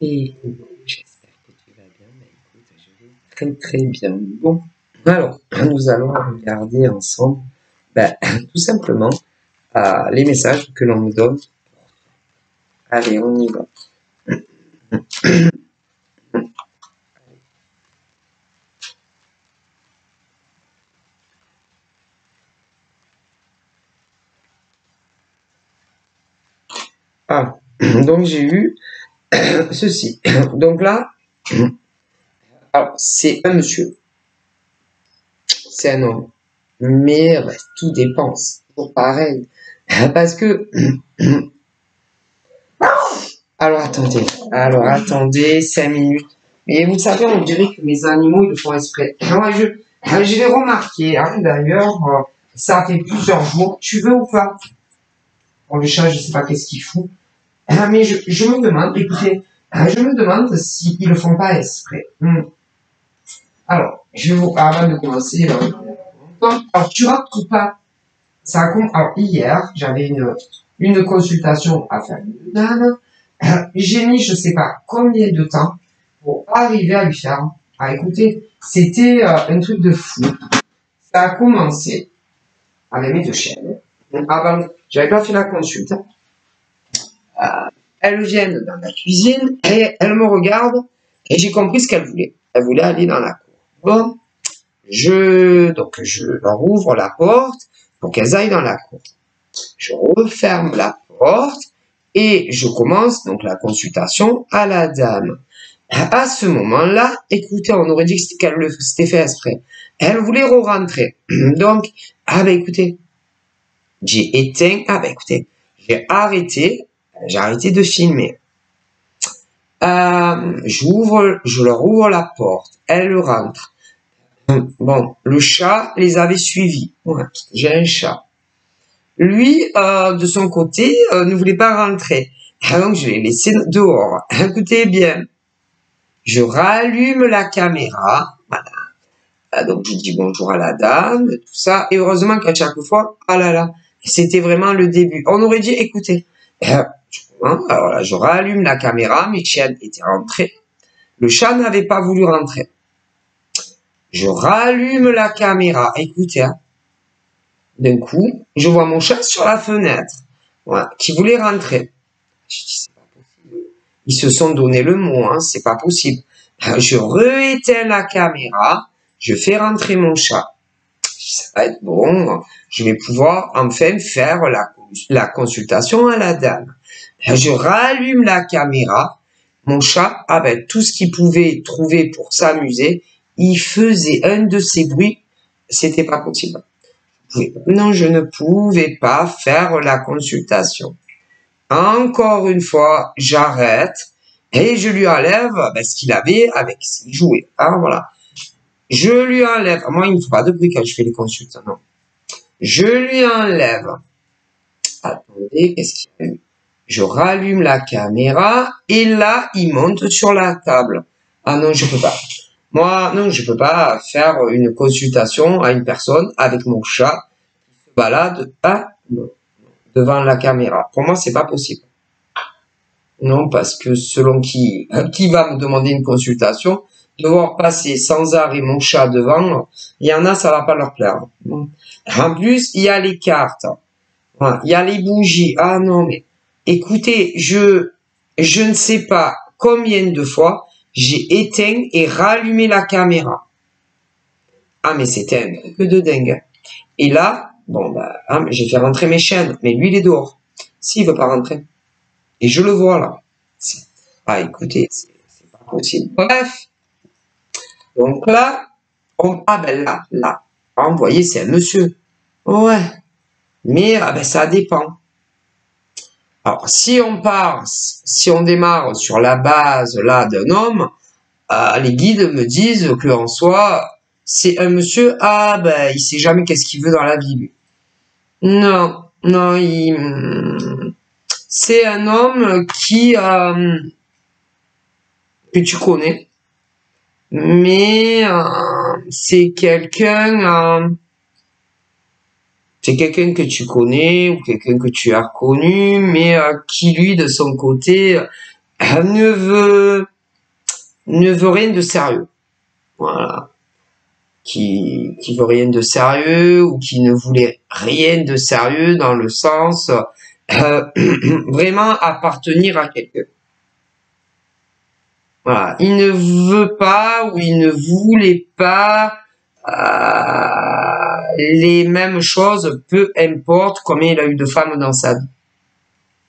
Et j'espère que tu vas bien. Bah, écoute, je vais très très bien. Bon, alors, nous allons regarder ensemble, tout simplement, les messages que l'on nous donne. Allez, on y va. Ah, donc j'ai eu ceci. Donc là, alors c'est un monsieur, c'est un homme, mais tout dépend, c'est toujours pareil. Parce que, alors attendez, 5 minutes. Mais vous savez, on dirait que mes animaux, ils le font exprès. Moi, je l'ai remarqué, hein, d'ailleurs, ça fait plusieurs jours. Tu veux ou pas? Bon, le chat, je sais pas qu'est-ce qu'il fout. Mais je me demande, écoutez, je me demande s'ils le font pas exprès. Alors, avant de commencer, alors tu rentres ou pas? Alors, hier, j'avais une consultation à faire une dame. J'ai mis, je sais pas combien de temps pour arriver à lui faire. Ah, écoutez, c'était un truc de fou. Ça a commencé avec mes deux chiennes. Avant, j'avais pas fait la consulte. Elles viennent dans la cuisine et elles me regardent et j'ai compris ce qu'elles voulaient. Elles voulaient aller dans la cour. Bon, donc je leur ouvre la porte pour qu'elles aillent dans la cour. Je referme la porte et je commence donc la consultation à la dame. À ce moment-là, écoutez, on aurait dit qu'elle s'était fait exprès. Elle voulait re-rentrer. Donc, écoutez, j'ai éteint, écoutez, j'ai arrêté de filmer. Je leur ouvre la porte, elle rentre. Bon, le chat les avait suivis. Ouais, j'ai un chat. Lui, de son côté, ne voulait pas rentrer. Donc, je l'ai laissé dehors. Écoutez bien. Je rallume la caméra. Voilà. Donc, je dis bonjour à la dame, tout ça. Et heureusement qu'à chaque fois, ah là là, c'était vraiment le début. On aurait dit, écoutez, alors là, je rallume la caméra. Mes chiennes étaient rentrées. Le chat n'avait pas voulu rentrer. Je rallume la caméra. Écoutez, d'un coup, je vois mon chat sur la fenêtre, voilà, qui voulait rentrer. Je dis, c'est pas possible. Ils se sont donné le mot, hein, c'est pas possible. Je rééteins la caméra, je fais rentrer mon chat. Ça va être bon, je vais pouvoir enfin faire la consultation à la dame. Je rallume la caméra, mon chat, tout ce qu'il pouvait trouver pour s'amuser, il faisait un de ces bruits, c'était pas possible. Non, je ne pouvais pas faire la consultation. Encore une fois, j'arrête et je lui enlève ce qu'il avait avec ses jouets. Ah, voilà. Je lui enlève. Moi, il ne faut pas de bruit quand je fais les consultes. Non. Je lui enlève. Attendez, qu'est-ce qu'il y a eu? Je rallume la caméra et là, il monte sur la table. Ah non, je peux pas. Moi, non, je peux pas faire une consultation à une personne avec mon chat qui se balade devant la caméra. Pour moi, c'est pas possible. Non, parce que selon qui va me demander une consultation, devoir passer sans arrêt mon chat devant, il y en a, ça va pas leur plaire. En plus, il y a les cartes. Il y a les bougies. Ah non, mais écoutez, je ne sais pas combien de fois j'ai éteint et rallumé la caméra. Ah, mais c'était un truc de dingue. Et là, j'ai fait rentrer mes chiennes, mais lui, il est dehors. S'il veut pas rentrer. Et je le vois, là. Écoutez, c'est pas possible. Bref. Donc là, là. Vous voyez, c'est un monsieur. Ouais. Mais, ça dépend. Alors, si on démarre sur la base, là, d'un homme, les guides me disent que, en soi, c'est un monsieur, il sait jamais qu'est-ce qu'il veut dans la vie, lui. Non, c'est un homme que tu connais, mais c'est quelqu'un que tu connais ou quelqu'un que tu as connu, mais qui lui de son côté ne veut rien de sérieux. Voilà. Qui veut rien de sérieux ou qui ne voulait rien de sérieux dans le sens vraiment appartenir à quelqu'un. Voilà. Il ne veut pas ou il ne voulait pas les mêmes choses, peu importe combien il a eu de femmes dans sa vie.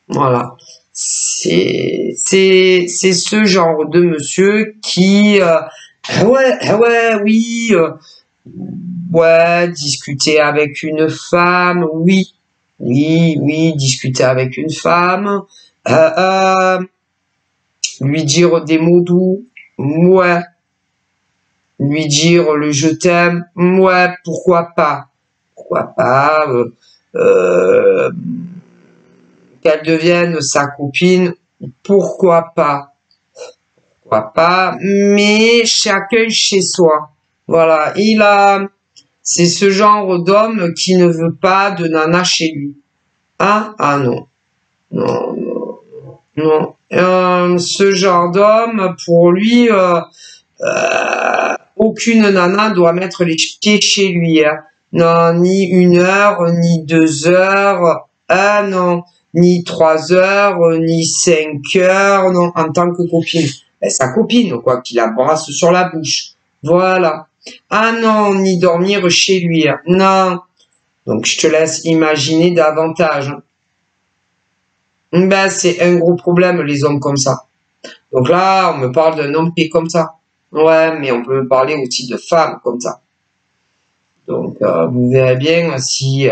Voilà. C'est ce genre de monsieur qui ouais, discuter avec une femme, oui, discuter avec une femme, lui dire des mots doux, ouais, lui dire le je t'aime, ouais, pourquoi pas, qu'elle devienne sa copine, pourquoi pas, mais chacun chez soi. Voilà, c'est ce genre d'homme qui ne veut pas de nana chez lui. Ah non. Ce genre d'homme, pour lui, aucune nana doit mettre les pieds chez lui. Hein. Non, ni 1 heure, ni 2 heures. Ah non, ni 3 heures, ni 5 heures. Non, en tant que copine. Sa copine, quoi, qui l'embrasse sur la bouche. Voilà. Ah non, ni dormir chez lui. Hein. Non. Donc, je te laisse imaginer davantage. C'est un gros problème, les hommes comme ça. Donc là, on me parle d'un homme qui est comme ça. Ouais, mais on peut me parler aussi de femmes comme ça. Donc, vous verrez bien si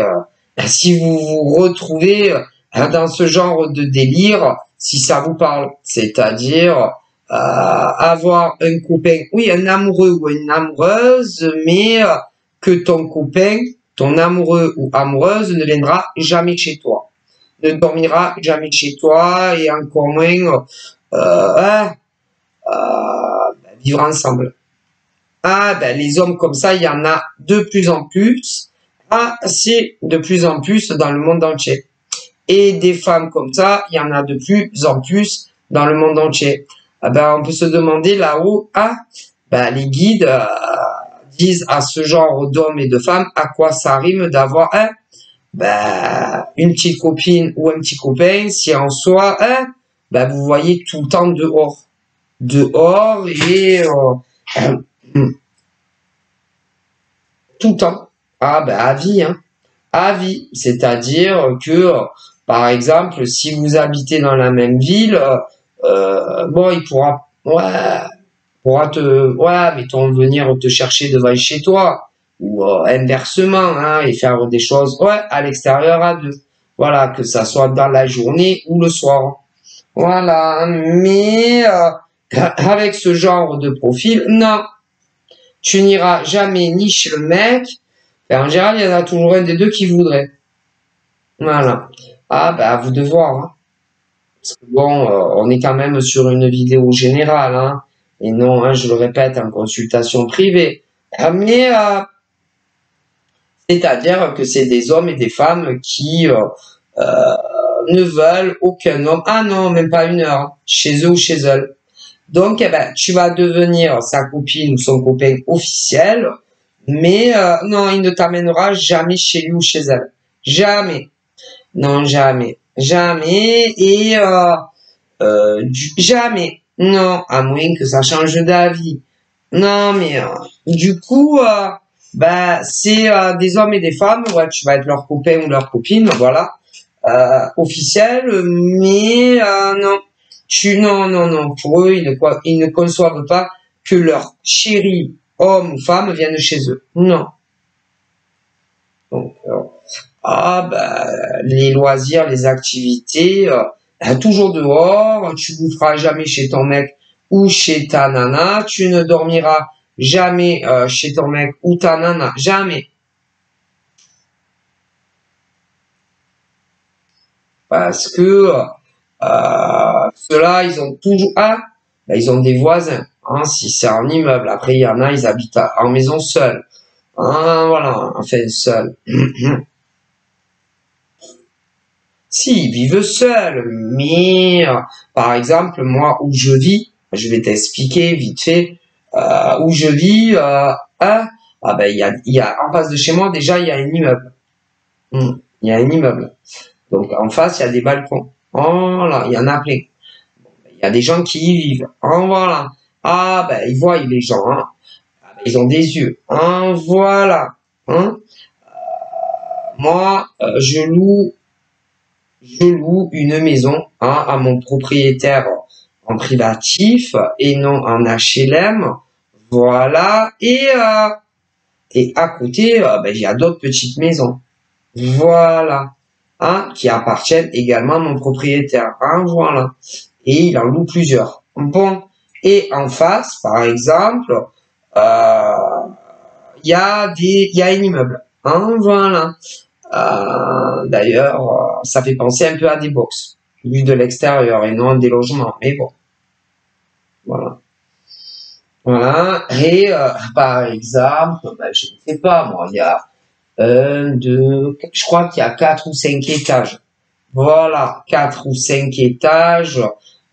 vous vous retrouvez dans ce genre de délire, si ça vous parle. C'est-à-dire avoir un copain, oui, un amoureux ou une amoureuse, mais que ton copain, ton amoureux ou amoureuse ne viendra jamais chez toi. Ne dormira jamais chez toi et encore moins vivre ensemble. Les hommes comme ça, il y en a de plus en plus. C'est de plus en plus dans le monde entier. Et des femmes comme ça, il y en a de plus en plus dans le monde entier. On peut se demander là-haut, les guides disent à ce genre d'hommes et de femmes à quoi ça rime d'avoir une petite copine ou un petit copain si en soi, vous voyez tout le temps dehors et tout le temps. À vie, hein. À vie. C'est-à-dire que, par exemple, si vous habitez dans la même ville, il pourra venir te chercher devant chez toi. Ou inversement, hein, et faire des choses à l'extérieur à deux. Voilà, que ça soit dans la journée ou le soir. Voilà, mais avec ce genre de profil, non. Tu n'iras jamais ni chez le mec. En général, il y en a toujours un des deux qui voudrait. Voilà. À vous de voir. Hein. Parce que on est quand même sur une vidéo générale. Hein, et non, hein, je le répète, en consultation privée. Mais c'est-à-dire que c'est des hommes et des femmes qui ne veulent aucun homme. Ah non, même pas 1 heure, hein, chez eux ou chez elles. Donc, tu vas devenir sa copine ou son copain officiel, mais non, il ne t'amènera jamais chez lui ou chez elle. Jamais. Non, jamais. Jamais. Et jamais. Non, à moins que ça change d'avis. Non, mais du coup... c'est des hommes et des femmes, tu vas être leur copain ou leur copine, voilà, officiel, mais non, pour eux, ils ne conçoivent pas que leur chéri, homme ou femme, viennent chez eux. Non. Donc, les loisirs, les activités, toujours dehors, tu ne feras jamais chez ton mec ou chez ta nana, tu ne dormiras jamais chez ton mec ou ta nana, jamais. Parce que ceux-là, ils ont toujours... ils ont des voisins. Hein, si c'est un immeuble, après il y en a, ils habitent en maison seuls. Voilà, enfin seuls. Si, ils vivent seuls, mais par exemple, moi où je vis, je vais t'expliquer vite fait, où je vis, ben il y a en face de chez moi déjà il y a un immeuble. Il y a un immeuble. Donc en face il y a des balcons. Oh là, il y en a plein. Il y a des gens qui y vivent. Oh voilà. Ah ben ils voient les gens. Hein. Ils ont des yeux. Hein, voilà. Hein. Moi, je loue une maison hein, à mon propriétaire en privatif et non en HLM. Voilà. Et à côté, ben, il y a d'autres petites maisons. Voilà. Hein, qui appartiennent également à mon propriétaire. Hein, voilà. Et il en loue plusieurs. Bon. Et en face, par exemple, il y a un immeuble. Hein, voilà. D'ailleurs, ça fait penser un peu à des box, vu de l'extérieur et non à des logements. Mais bon, voilà. Voilà. Et par exemple, ben, je ne sais pas, moi, il y a je crois qu'il y a 4 ou 5 étages. Voilà, 4 ou 5 étages.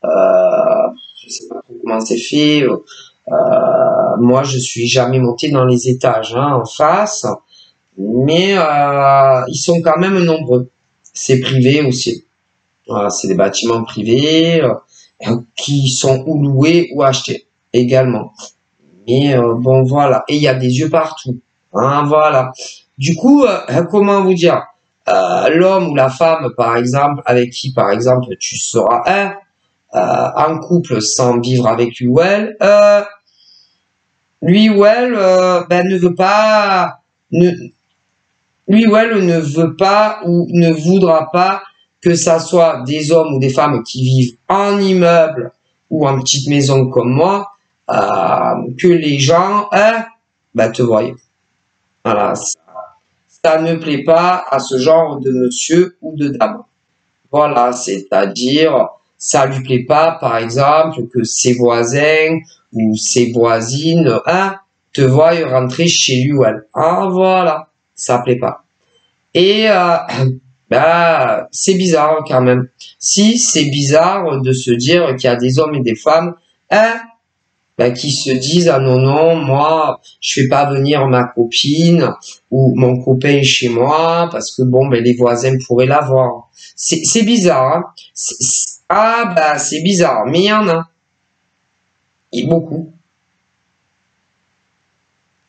Je sais pas trop comment c'est fait. Moi, je suis jamais monté dans les étages hein, en face. Mais ils sont quand même nombreux. C'est privé aussi. Voilà, c'est des bâtiments privés qui sont ou loués ou achetés également. Mais bon voilà, et il y a des yeux partout. Hein, voilà. Du coup, comment vous dire, l'homme ou la femme, par exemple, avec qui, par exemple, tu seras en couple sans vivre avec lui ou elle, lui ou elle, ben, ne veut pas, ne, lui ou elle ne veut pas ou ne voudra pas que ça soit des hommes ou des femmes qui vivent en immeuble ou en petite maison comme moi, que les gens bah, te voient. Voilà, ça ne plaît pas à ce genre de monsieur ou de dame. Voilà, c'est-à-dire, ça lui plaît pas, par exemple, que ses voisins ou ses voisines te voient rentrer chez lui ou elle. Ah voilà, ça plaît pas. Et bah, c'est bizarre quand même. Si c'est bizarre de se dire qu'il y a des hommes et des femmes bah, qui se disent ah non non moi je fais pas venir ma copine ou mon copain chez moi parce que bon ben les voisins pourraient la voir. C'est bizarre. Hein. Ah bah c'est bizarre, mais il y en a et beaucoup.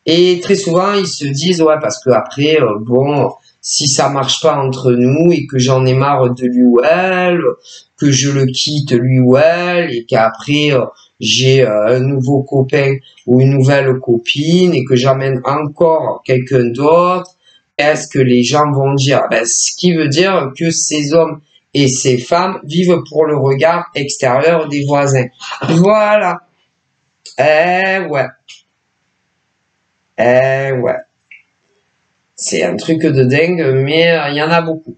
Et très souvent, ils se disent, ouais, parce que après, bon, si ça marche pas entre nous et que j'en ai marre de lui ou elle, que je le quitte lui ou elle, et qu'après, j'ai un nouveau copain ou une nouvelle copine et que j'amène encore quelqu'un d'autre, est-ce que les gens vont dire? Ben, ce qui veut dire que ces hommes et ces femmes vivent pour le regard extérieur des voisins. Voilà. Ouais. Ouais. C'est un truc de dingue, mais il y en a beaucoup.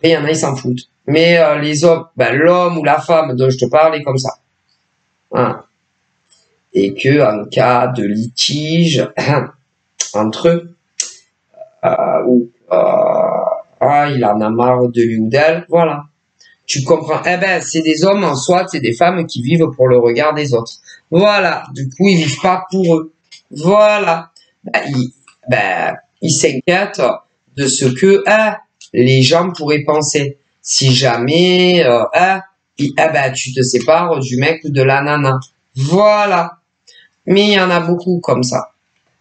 Et il y en a, ils s'en foutent. Mais les hommes, ben, l'homme ou la femme dont je te parle est comme ça. Hein. Et que en cas de litige entre eux, ou il en a marre de lui ou d'elle, voilà. Tu comprends? Eh ben, c'est des hommes en soi, c'est des femmes qui vivent pour le regard des autres. Voilà. Du coup, ils vivent pas pour eux. Voilà. Ils s'inquiètent de ce que les gens pourraient penser. Si jamais tu te sépares du mec ou de la nana. Voilà. Mais il y en a beaucoup comme ça.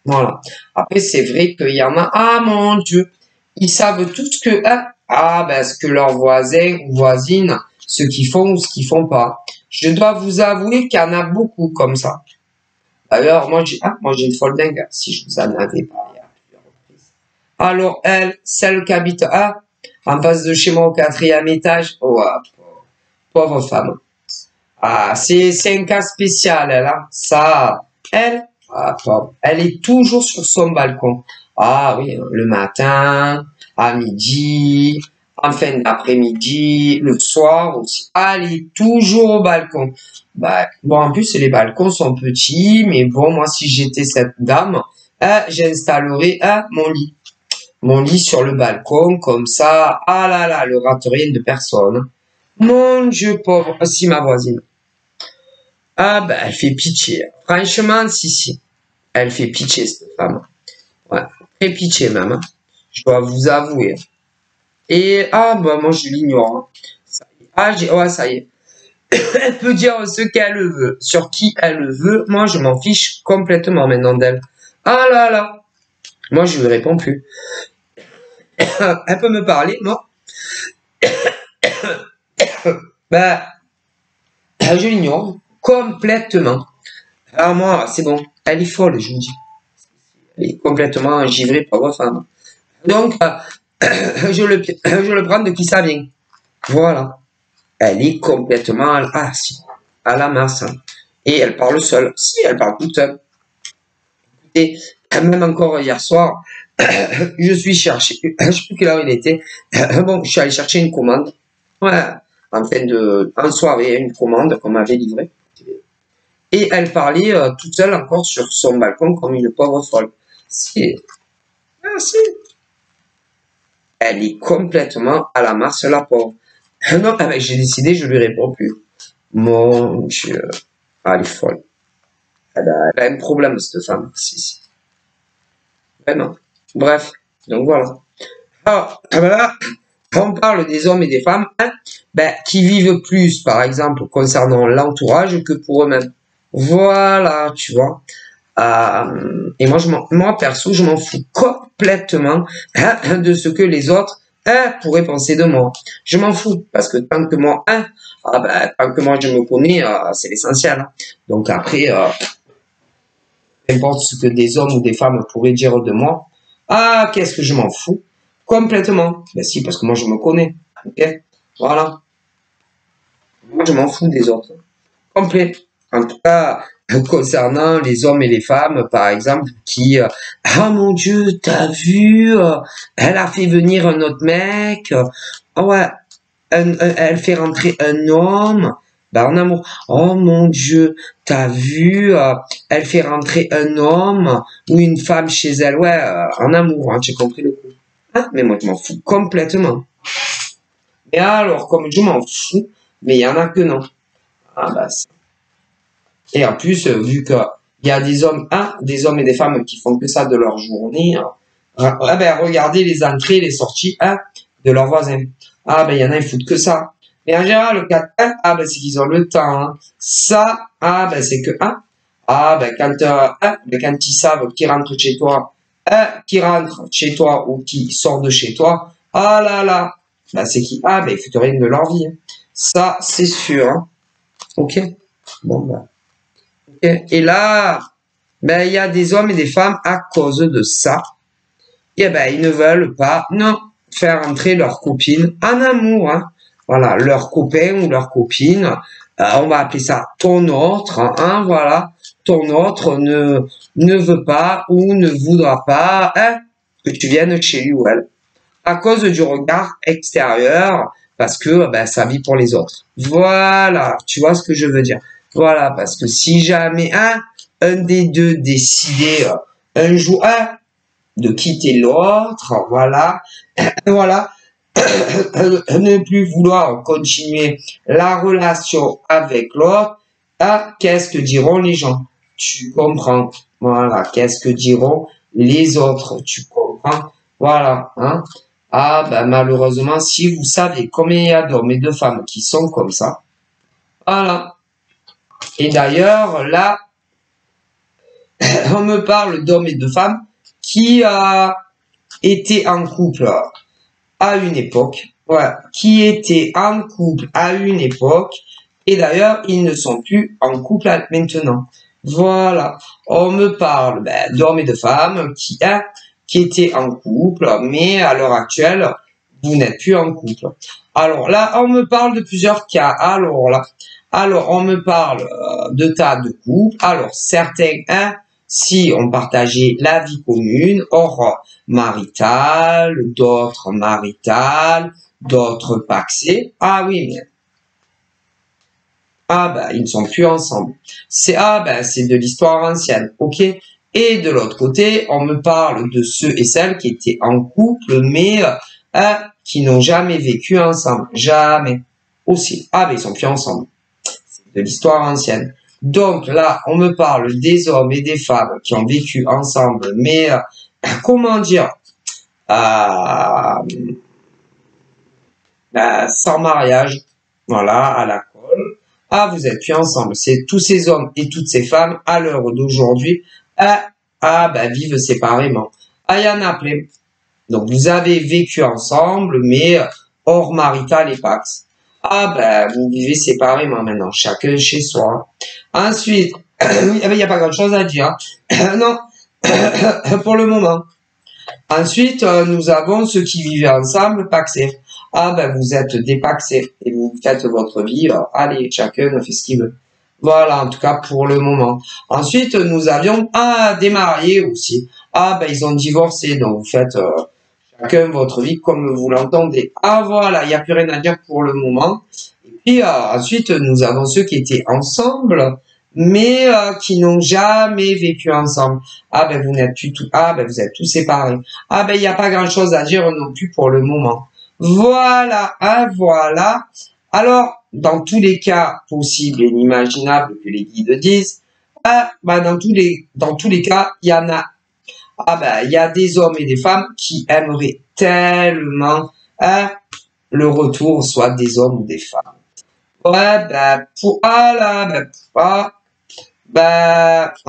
Voilà. Après, c'est vrai qu'il y en a, ah mon Dieu, ils savent tous que, ce que leurs voisins ou voisines, ce qu'ils font ou ce qu'ils font pas. Je dois vous avouer qu'il y en a beaucoup comme ça. D'ailleurs, moi j'ai une folle dingue, si je vous en avais parlé à plusieurs reprises. Alors, elle, celle qui habite en face de chez moi au 4e étage, oh, pauvre femme. Ah, c'est un cas spécial, elle, hein. Ça, elle, pauvre. Elle est toujours sur son balcon. Ah oui, le matin, à midi, en fin d'après-midi, le soir aussi. Elle est toujours au balcon. Bah, bon, en plus, les balcons sont petits, mais bon, moi, si j'étais cette dame, j'installerais mon lit. mon lit sur le balcon, comme ça. Ah là là, le rate rien de personne. Mon Dieu, pauvre. Ah, si, ma voisine. Ah, ben, elle fait pitié. Franchement, si. Elle fait pitié, cette femme. Ouais, très pitié même. Hein. Je dois vous avouer. Et, ah, bah, moi, je l'ignore. Hein. Ah, ouais, ça y est. Elle peut dire ce qu'elle veut, sur qui elle veut. Moi, je m'en fiche complètement maintenant d'elle. Ah là là. Moi, je lui réponds plus. Elle peut me parler, moi. Ben, je l'ignore complètement. Alors moi, c'est bon. Elle est folle, je vous dis. Elle est complètement givrée, pauvre femme. Donc, je le prends de qui ça vient. Voilà. Elle est complètement à la masse. Hein. Et elle parle seule. Si, elle parle toute seule. Et même encore hier soir, je suis cherché, je sais plus quelle heure il était. Bon, je suis allé chercher une commande. Ouais, en soirée, une commande qu'on m'avait livrée. Et elle parlait toute seule encore sur son balcon comme une pauvre folle. Si, si. Elle est complètement à la masse, la pauvre. Donc, j'ai décidé, je lui réponds plus. Mon Dieu, elle est folle. Elle a un problème, cette femme. Si. Vraiment. Bref, donc voilà. Alors, là, on parle des hommes et des femmes hein, qui vivent plus, par exemple, concernant l'entourage que pour eux-mêmes. Voilà, tu vois. Et moi, perso, je m'en fous complètement hein, de ce que les autres pourraient penser de moi. Je m'en fous, parce que tant que moi, tant que moi je me connais, c'est l'essentiel. Hein. Donc après, n'importe ce que des hommes ou des femmes pourraient dire de moi, qu'est-ce que je m'en fous complètement. Ben si, parce que moi je me connais. Ok, voilà. Moi je m'en fous des autres. Complet. En tout cas, concernant les hommes et les femmes, par exemple, qui ah mon Dieu, t'as vu, elle a fait venir un autre mec, ouais, elle fait rentrer un homme, en amour. Oh mon Dieu, t'as vu, elle fait rentrer un homme ou une femme chez elle, ouais, en amour, hein, j'ai compris le coup. Ah, mais moi je m'en fous complètement. Et alors, comme je m'en fous, mais il y en a que non. Ah bah et en plus, vu qu'il y a des hommes et des femmes qui font que ça de leur journée, regardez les entrées, les sorties de leurs voisins. Ah ben il y en a, ils foutent que ça. Mais en général, le cas c'est qu'ils ont le temps. Hein. Ça, c'est que quand ils savent qui rentre chez toi ou qui sort de chez toi, ah là là, c'est qui ils foutent rien de leur vie. Hein. Ça, c'est sûr. Hein. Ok. Bon Et là, il y a des hommes et des femmes à cause de ça. Et ils ne veulent pas, faire entrer leur copine en amour. Hein. Voilà, leur copain ou leur copine, on va appeler ça ton autre. Hein, voilà, ton autre ne veut pas ou ne voudra pas que tu viennes chez lui ou elle. À cause du regard extérieur, parce que ça vit pour les autres. Voilà, tu vois ce que je veux dire. Voilà, parce que si jamais un des deux décidait un jour de quitter l'autre, voilà, ne plus vouloir continuer la relation avec l'autre, qu'est-ce que diront les gens? Tu comprends? Voilà, qu'est-ce que diront les autres? Tu comprends? Voilà, hein? Malheureusement, si vous savez combien il y a d'hommes et de femmes qui sont comme ça, voilà. Et d'ailleurs, là, on me parle d'hommes et de femmes qui étaient en couple à une époque, qui étaient en couple à une époque, et d'ailleurs, ils ne sont plus en couple maintenant. Voilà, on me parle d'hommes et de femmes qui étaient en couple, mais à l'heure actuelle, vous n'êtes plus en couple. Alors là, on me parle de plusieurs cas. Alors on me parle de tas de couples. Alors certains, si on partageait la vie commune, hors marital, d'autres marital, d'autres paxés. Ah oui, mais ils ne sont plus ensemble. C'est de l'histoire ancienne, ok. Et de l'autre côté, on me parle de ceux et celles qui étaient en couple, mais qui n'ont jamais vécu ensemble. Jamais. Aussi. Ah, mais ils sont plus ensemble. C'est de l'histoire ancienne. Donc là, on me parle des hommes et des femmes qui ont vécu ensemble, mais comment dire, sans mariage, voilà, à la colle. Ah, vous êtes plus ensemble. C'est tous ces hommes et toutes ces femmes à l'heure d'aujourd'hui, vivent séparément. Ah, il y en a plein. Donc vous avez vécu ensemble, mais hors marital et pax. Ah, vous vivez séparément maintenant, chacun chez soi. Ensuite, il n'y a pas grand chose à dire. Non, pour le moment. Ensuite, nous avons ceux qui vivaient ensemble, paxés. Vous êtes dépaxés et vous faites votre vie. Allez, chacun fait ce qu'il veut. Voilà, en tout cas pour le moment. Ensuite, nous avions des mariés aussi. Ils ont divorcé, donc vous faites chacun votre vie comme vous l'entendez. Voilà, il n'y a plus rien à dire pour le moment. Et puis ensuite, nous avons ceux qui étaient ensemble, mais qui n'ont jamais vécu ensemble. Vous n'êtes plus tout. Vous êtes tous séparés. Il n'y a pas grand chose à dire non plus pour le moment. Voilà, voilà. Alors, dans tous les cas possibles et inimaginables que les guides disent, dans tous les cas, il y en a. Il y a des hommes et des femmes qui aimeraient tellement le retour soit des hommes ou des femmes. En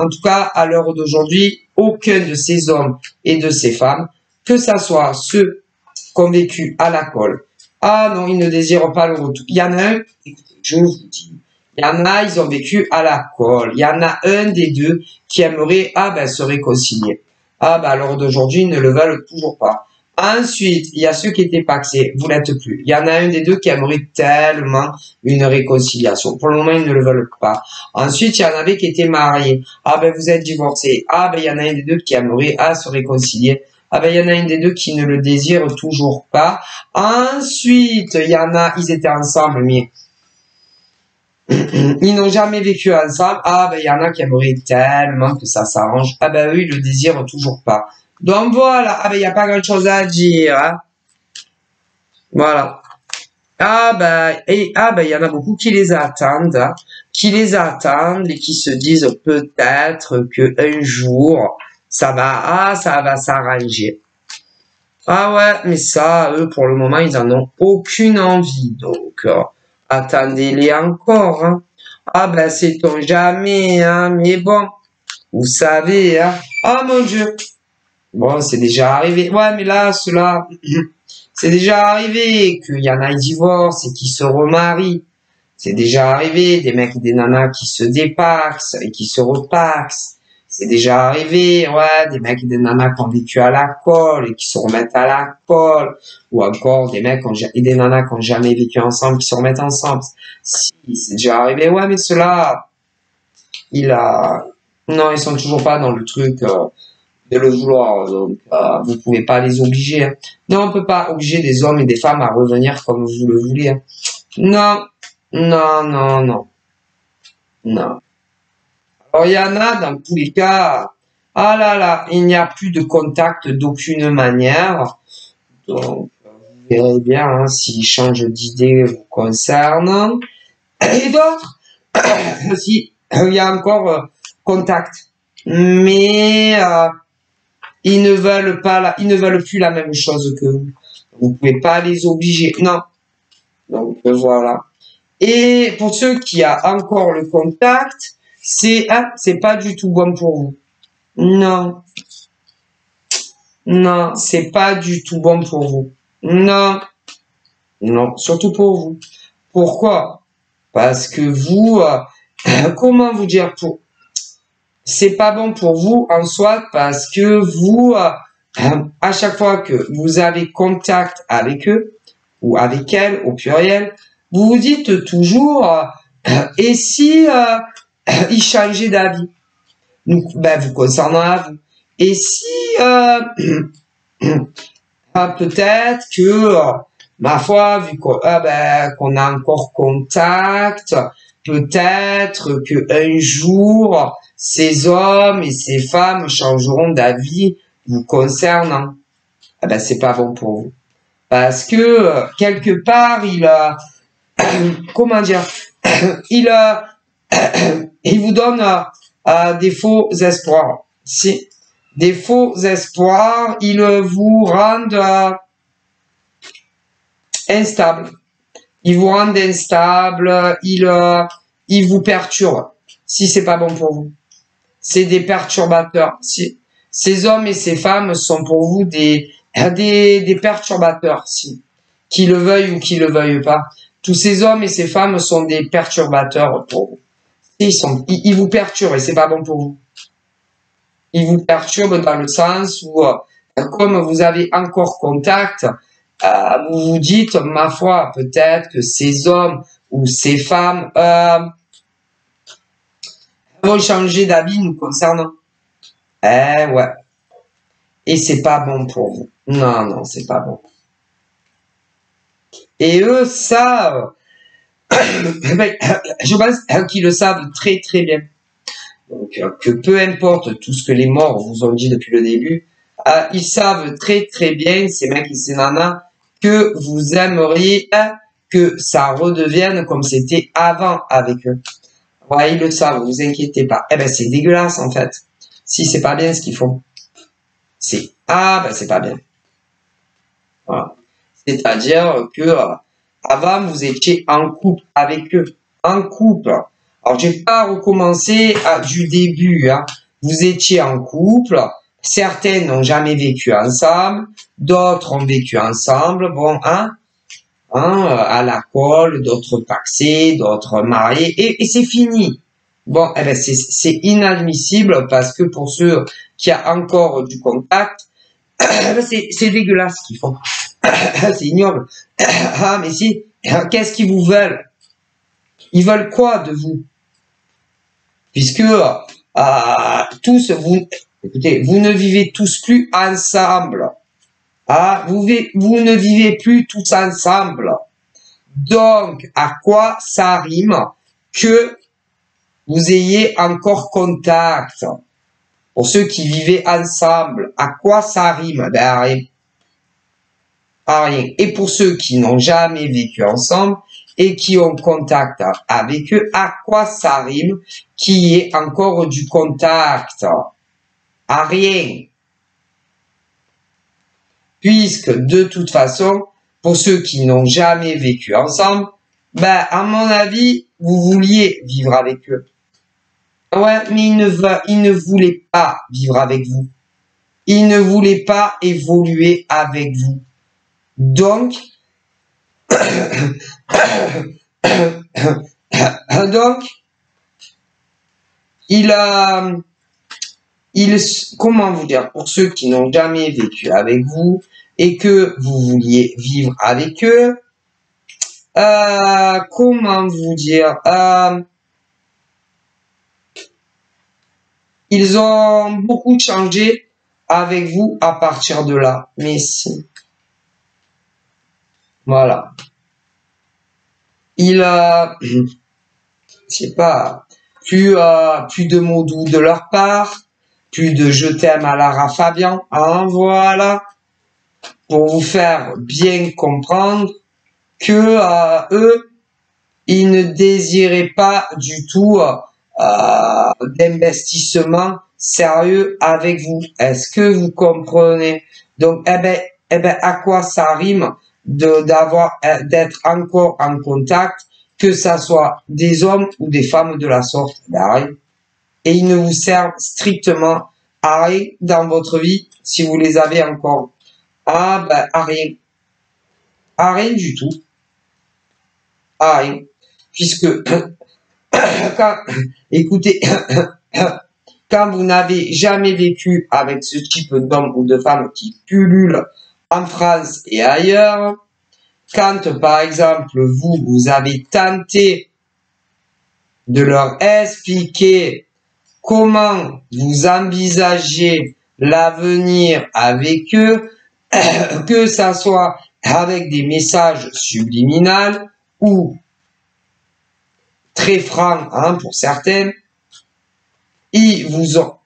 tout cas, à l'heure d'aujourd'hui, aucun de ces hommes et de ces femmes, que ça soit ceux qui ont vécu à la colle, non, ils ne désirent pas le retour. Il y en a un, écoutez, je vous dis, il y en a, ils ont vécu à la colle. Il y en a un des deux qui aimerait, se réconcilier. À l'heure d'aujourd'hui, ils ne le veulent toujours pas. Ensuite, il y a ceux qui étaient paxés, vous l'êtes plus. Il y en a un des deux qui aimerait tellement une réconciliation. Pour le moment, ils ne le veulent pas. Ensuite, il y en avait qui étaient mariés. Vous êtes divorcés. Il y en a un des deux qui aimerait se réconcilier. Il y en a un des deux qui ne le désire toujours pas. Ensuite, il y en a, ils étaient ensemble, mais ils n'ont jamais vécu ensemble. Il y en a qui aimeraient tellement que ça s'arrange. Eux, ils le désirent toujours pas. Donc voilà. Il n'y a pas grand chose à dire. Hein. Voilà. Il y en a beaucoup qui les attendent. Hein. Qui les attendent et qui se disent peut-être que un jour, ça va s'arranger. Mais ça, eux, pour le moment, ils en ont aucune envie. Donc, attendez-les encore. Hein. Sait-on jamais, hein. Mais bon, vous savez, hein. Mon Dieu. Bon, c'est déjà arrivé. Mais là, cela, c'est déjà arrivé qu'il y en a qui divorcent et qui se remarient. C'est déjà arrivé des mecs et des nanas qui se dépaxent et qui se repaxent. C'est déjà arrivé, des mecs et des nanas qui ont vécu à la colle et qui se remettent à la colle. Ou encore des mecs et des nanas qui n'ont jamais vécu ensemble qui se remettent ensemble. Si, c'est déjà arrivé, mais ceux-là, non, ils sont toujours pas dans le truc de le vouloir. Donc, vous pouvez pas les obliger. Hein. Non, on peut pas obliger des hommes et des femmes à revenir comme vous le voulez. Hein. Non, non, non, non. Non. Alors, il y en a, dans tous les cas, il n'y a plus de contact d'aucune manière. Donc, vous verrez bien hein, s'ils changent d'idée vous concernant. Et d'autres, si, il y a encore contact. Mais, ils ne veulent plus la même chose que vous. Vous pouvez pas les obliger. Non. Donc, voilà. Et pour ceux qui ont encore le contact, c'est pas du tout bon pour vous. Non. Non, c'est pas du tout bon pour vous. Non. Non, surtout pour vous. Pourquoi? Parce que vous, comment vous dire c'est pas bon pour vous en soi parce que vous, à chaque fois que vous avez contact avec eux ou avec elles au pluriel, vous vous dites toujours et si ils changeaient d'avis, vous concernant à vous. Et si peut-être que ma foi, vu qu'on a encore contact, peut-être qu'un jour, ces hommes et ces femmes changeront d'avis vous concernant. Eh ben, c'est pas bon pour vous. Parce que, quelque part, il a, comment dire, il a, il vous donne des faux espoirs. Si, des faux espoirs, ils vous rendent instable. Ils vous rendent instable, ils vous perturbent. Si c'est pas bon pour vous. C'est des perturbateurs. Si, ces hommes et ces femmes sont pour vous des perturbateurs, si. Qu'ils le veuillent ou qu'ils le veuillent pas. Tous ces hommes et ces femmes sont des perturbateurs pour vous. Ils vous perturbent et c'est pas bon pour vous. Ils vous perturbent dans le sens où, comme vous avez encore contact, vous vous dites, ma foi, peut-être que ces hommes ou ces femmes vont changer d'avis nous concernant. Eh ouais. Et c'est pas bon pour vous. Non, non, c'est pas bon. Et eux, ça, je pense qu'ils le savent très très bien. Donc, que peu importe tout ce que les morts vous ont dit depuis le début, ils savent très très bien, ces mecs et ces nanas, que vous aimeriez que ça redevienne comme c'était avant avec eux. Ouais, ils le savent, vous inquiétez pas. Eh ben, c'est dégueulasse en fait. Si c'est pas bien ce qu'ils font. C'est c'est pas bien. Voilà. C'est-à-dire que avant vous étiez en couple avec eux, en couple. Alors j'ai pas recommencé du début. Hein. Vous étiez en couple. Certains n'ont jamais vécu ensemble, d'autres ont vécu ensemble. Bon, à la colle, d'autres paxés, d'autres mariés, et c'est fini. Bon, eh ben c'est inadmissible parce que pour ceux qui ont encore du contact, c'est dégueulasse ce qu'ils font. C'est ignoble. Mais si, qu'est-ce qu'ils vous veulent? Ils veulent quoi de vous? Puisque tous, écoutez, vous ne vivez tous plus ensemble. Vous ne vivez plus tous ensemble. Donc, à quoi ça rime que vous ayez encore contact? Pour ceux qui vivaient ensemble, à quoi ça rime? Ben, à rien. À rien. Et pour ceux qui n'ont jamais vécu ensemble et qui ont contact avec eux, à quoi ça rime qu'il y ait encore du contact? À rien. Puisque, de toute façon, pour ceux qui n'ont jamais vécu ensemble, ben, à mon avis, vous vouliez vivre avec eux. Ouais, mais ils ne voulaient pas vivre avec vous. Ils ne voulaient pas évoluer avec vous. Donc, comment vous dire, pour ceux qui n'ont jamais vécu avec vous et que vous vouliez vivre avec eux, comment vous dire, ils ont beaucoup changé avec vous à partir de là. Mais si. Voilà. Je sais pas, plus de mots doux de leur part, plus de je t'aime à Lara Fabian, hein, voilà. Pour vous faire bien comprendre que eux, ils ne désiraient pas du tout d'investissement sérieux avec vous. Est-ce que vous comprenez? Donc, eh ben, à quoi ça rime d'être encore en contact, que ça soit des hommes ou des femmes de la sorte? Ben, et ils ne vous servent strictement à rien dans votre vie si vous les avez encore. Ben, à rien. À rien du tout. À rien. Puisque, écoutez, quand vous n'avez jamais vécu avec ce type d'homme ou de femme qui pullule en France et ailleurs, quand par exemple vous avez tenté de leur expliquer comment vous envisagez l'avenir avec eux, que ça soit avec des messages subliminaux ou très francs, hein, pour certains, ils vous ont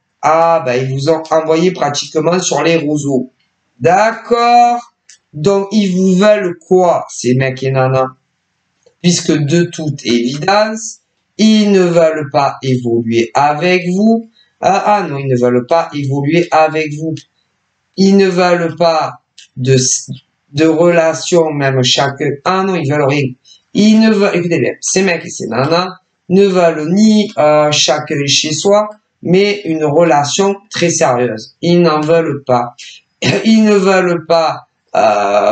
envoyé pratiquement sur les roseaux. D'accord? Donc, ils vous veulent quoi, ces mecs et nanas? Puisque de toute évidence, ils ne veulent pas évoluer avec vous. Ah non, ils ne veulent pas évoluer avec vous. Ils ne veulent pas de relation, même chacun. Ah non, ils veulent rien. Ils ne veulent, écoutez bien, ces mecs et ces nanas ne veulent ni chacun chez soi, mais une relation très sérieuse. Ils n'en veulent pas. Ils ne veulent pas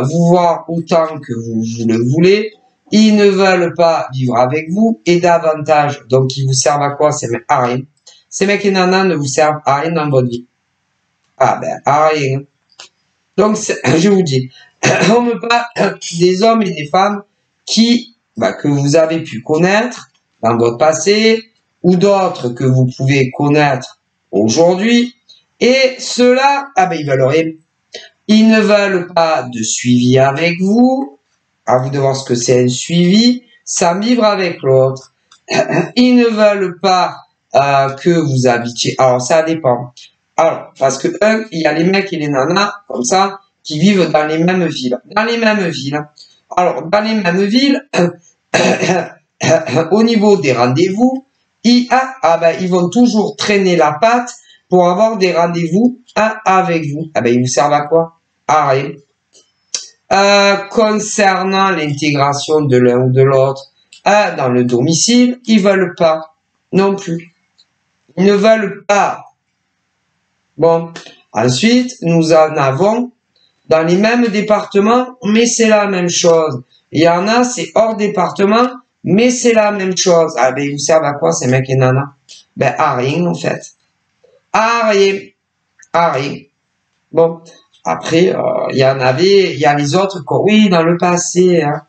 vous voir autant que vous le voulez. Ils ne veulent pas vivre avec vous et davantage. Donc, ils vous servent à quoi? Ces mecs? À rien. Ces mecs et nanas ne vous servent à rien dans votre vie. Ah ben, à rien. Donc, je vous dis, on me parle des hommes et des femmes que vous avez pu connaître dans votre passé ou d'autres que vous pouvez connaître aujourd'hui. Et ceux-là, ils veulent rien. Ils ne veulent pas de suivi avec vous. À vous de voir ce que c'est un suivi, sans vivre avec l'autre. Ils ne veulent pas que vous habitiez. Alors, ça dépend. Alors, parce que il y a les mecs et les nanas, comme ça, qui vivent dans les mêmes villes. Dans les mêmes villes. Alors, dans les mêmes villes, au niveau des rendez-vous, ils vont toujours traîner la patte pour avoir des rendez-vous avec vous. Ils vous servent à quoi? À rien. Concernant l'intégration de l'un ou de l'autre dans le domicile, ils veulent pas non plus. Ils ne veulent pas. Bon, ensuite, nous en avons dans les mêmes départements, mais c'est la même chose. Il y en a, c'est hors département, mais c'est la même chose. Ils vous servent à quoi ces mecs et nanas? À rien en fait. À rien. À rien. Bon. Après, il y a les autres, oui, dans le passé, hein,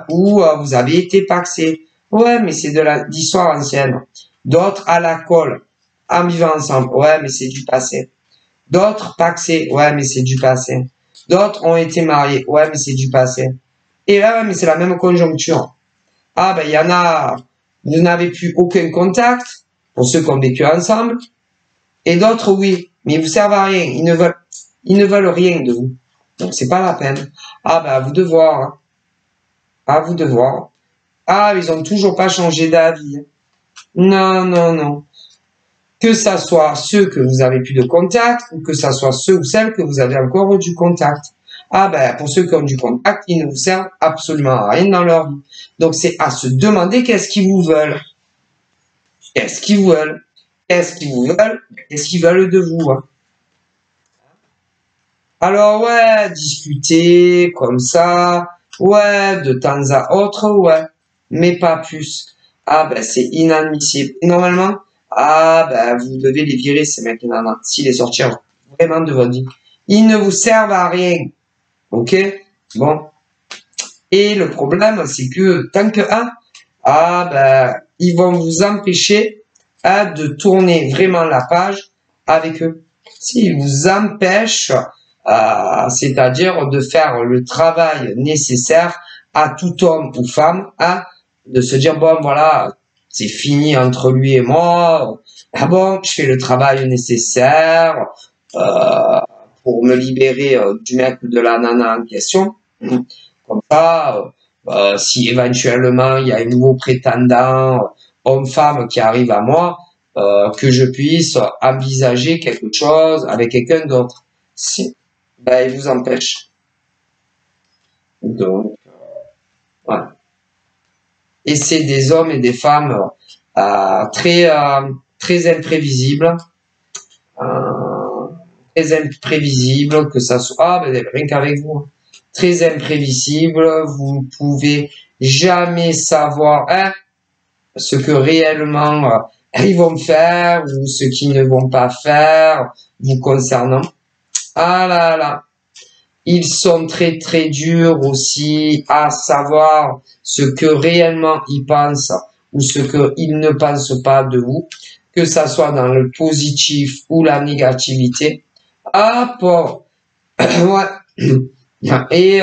où vous avez été paxé. Ouais, mais c'est de l'histoire ancienne. D'autres à la colle, en vivant ensemble. Ouais, mais c'est du passé. D'autres paxés. Ouais, mais c'est du passé. D'autres ont été mariés. Ouais, mais c'est du passé. Et là, mais c'est la même conjoncture. Il y en a, vous n'avez plus aucun contact, pour ceux qui ont vécu ensemble. Et d'autres, oui, mais ils vous servent à rien. Ils ne veulent rien de vous. Donc, c'est pas la peine. À vous de voir. Hein. À vous de voir. Ils ont toujours pas changé d'avis. Non, non, non. Que ça soit ceux que vous avez plus de contact, ou que ça soit ceux ou celles que vous avez encore du contact. Pour ceux qui ont du contact, ils ne vous servent absolument à rien dans leur vie. Donc, c'est à se demander qu'est-ce qu'ils vous veulent. Qu'est-ce qu'ils veulent? Qu'est-ce qu'ils vous veulent? Qu'est-ce qu'ils veulent de vous? Hein? Alors, ouais, discuter comme ça, ouais, de temps à autre, ouais, mais pas plus. C'est inadmissible. Et normalement, vous devez les virer, ces mecs, s'ils les sortir vraiment de votre vie. Ils ne vous servent à rien. Ok? Bon. Et le problème, c'est que tant que ils vont vous empêcher de tourner vraiment la page avec eux. S'ils vous empêchent, c'est-à-dire de faire le travail nécessaire à tout homme ou femme, de se dire, bon, voilà, c'est fini entre lui et moi, je fais le travail nécessaire pour me libérer du mec ou de la nana en question. Comme ça, si éventuellement il y a un nouveau prétendant, homme-femme qui arrive à moi, que je puisse envisager quelque chose avec quelqu'un d'autre. Si, il vous empêche. Donc, voilà. Et c'est des hommes et des femmes très imprévisibles, que ça soit, rien qu'avec vous, très imprévisible. Vous ne pouvez jamais savoir ce que réellement ils vont faire ou ce qu'ils ne vont pas faire vous concernant. Ils sont très très durs aussi à savoir ce que réellement ils pensent ou ce qu'ils ne pensent pas de vous, que ça soit dans le positif ou la négativité. Ouais. Et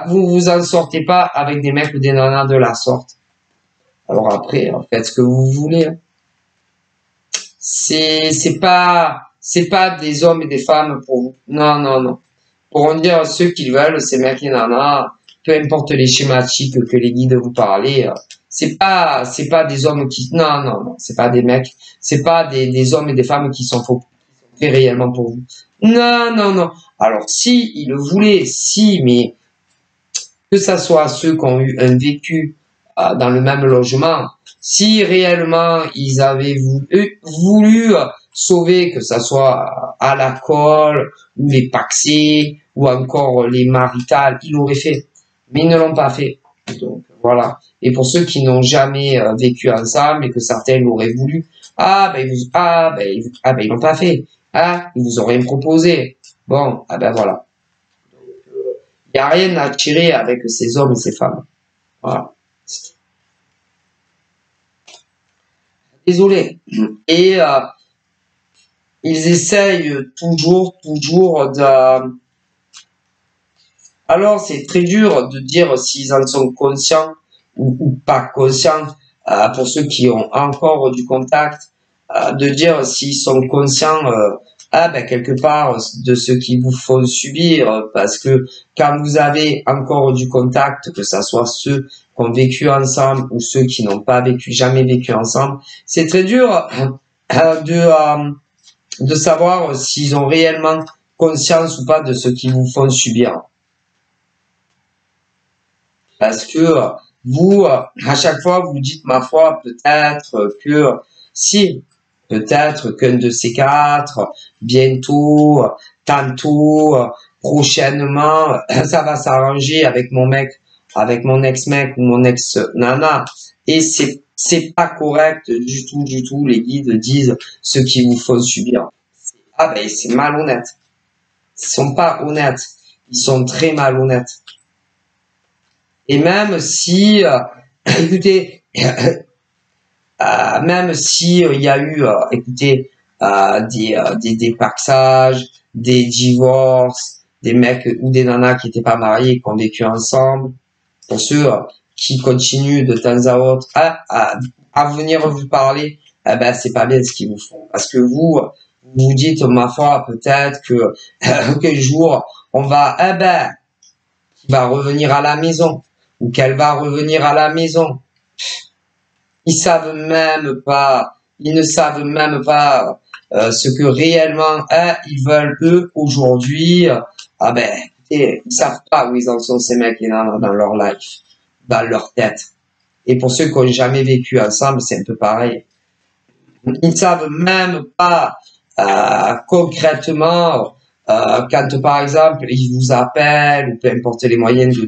vous vous en sortez pas avec des mecs ou des nanas de la sorte. Alors après, faites ce que vous voulez. C'est pas des hommes et des femmes pour vous. Non, non, non. Pourront dire ceux qu'ils veulent, ces mecs et nanas, peu importe les schématiques que les guides vous parlent, c'est pas des hommes qui, non, non, non, c'est pas des mecs, c'est pas des hommes et des femmes qui sont faits réellement pour vous. Non, non, non. Alors, si ils le voulaient, si, mais que ça soit ceux qui ont eu un vécu dans le même logement, si réellement ils avaient voulu sauver, que ça soit à l'alcool, ou les paxés, ou encore les maritales, ils l'auraient fait. Mais ils ne l'ont pas fait. Donc voilà. Et pour ceux qui n'ont jamais vécu ensemble et que certains l'auraient voulu, ils l'ont pas fait. Ah, ils vous auraient proposé. Bon, ah ben voilà. Il n'y a rien à tirer avec ces hommes et ces femmes. Voilà. Désolé. Et ils essayent toujours de... Alors, c'est très dur de dire s'ils en sont conscients ou pas conscients, pour ceux qui ont encore du contact, de dire s'ils sont conscients, quelque part, de ce qu'ils vous font subir, parce que quand vous avez encore du contact, que ça soit ceux qui ont vécu ensemble ou ceux qui n'ont pas jamais vécu ensemble, c'est très dur de savoir s'ils ont réellement conscience ou pas de ce qu'ils vous font subir. Parce que vous, à chaque fois, vous dites, ma foi, peut-être que si, peut-être qu'un de ces quatre, bientôt, tantôt, prochainement, ça va s'arranger avec mon mec, avec mon ex-mec ou mon ex-nana. Et c'est pas correct du tout. Les guides disent ce qu'ils vous font subir. C'est malhonnête. Ils sont pas honnêtes. Ils sont très malhonnêtes. Et même si, écoutez, même si il y a eu, des dépaxages, des divorces, des mecs ou des nanas qui n'étaient pas mariés, qui ont vécu ensemble, pour ceux qui continuent de temps à autre à venir vous parler, c'est pas bien ce qu'ils vous font, parce que vous dites, ma foi, peut-être que qu'un jour on va, il va revenir à la maison, ou qu'elle va revenir à la maison. Ils ne savent même pas ce que réellement ils veulent eux aujourd'hui. Écoutez, ils savent pas où ils en sont ces mecs dans leur life, dans leur tête. Et pour ceux qui n'ont jamais vécu ensemble, c'est un peu pareil. Ils ne savent même pas concrètement quand par exemple ils vous appellent ou peu importe les moyens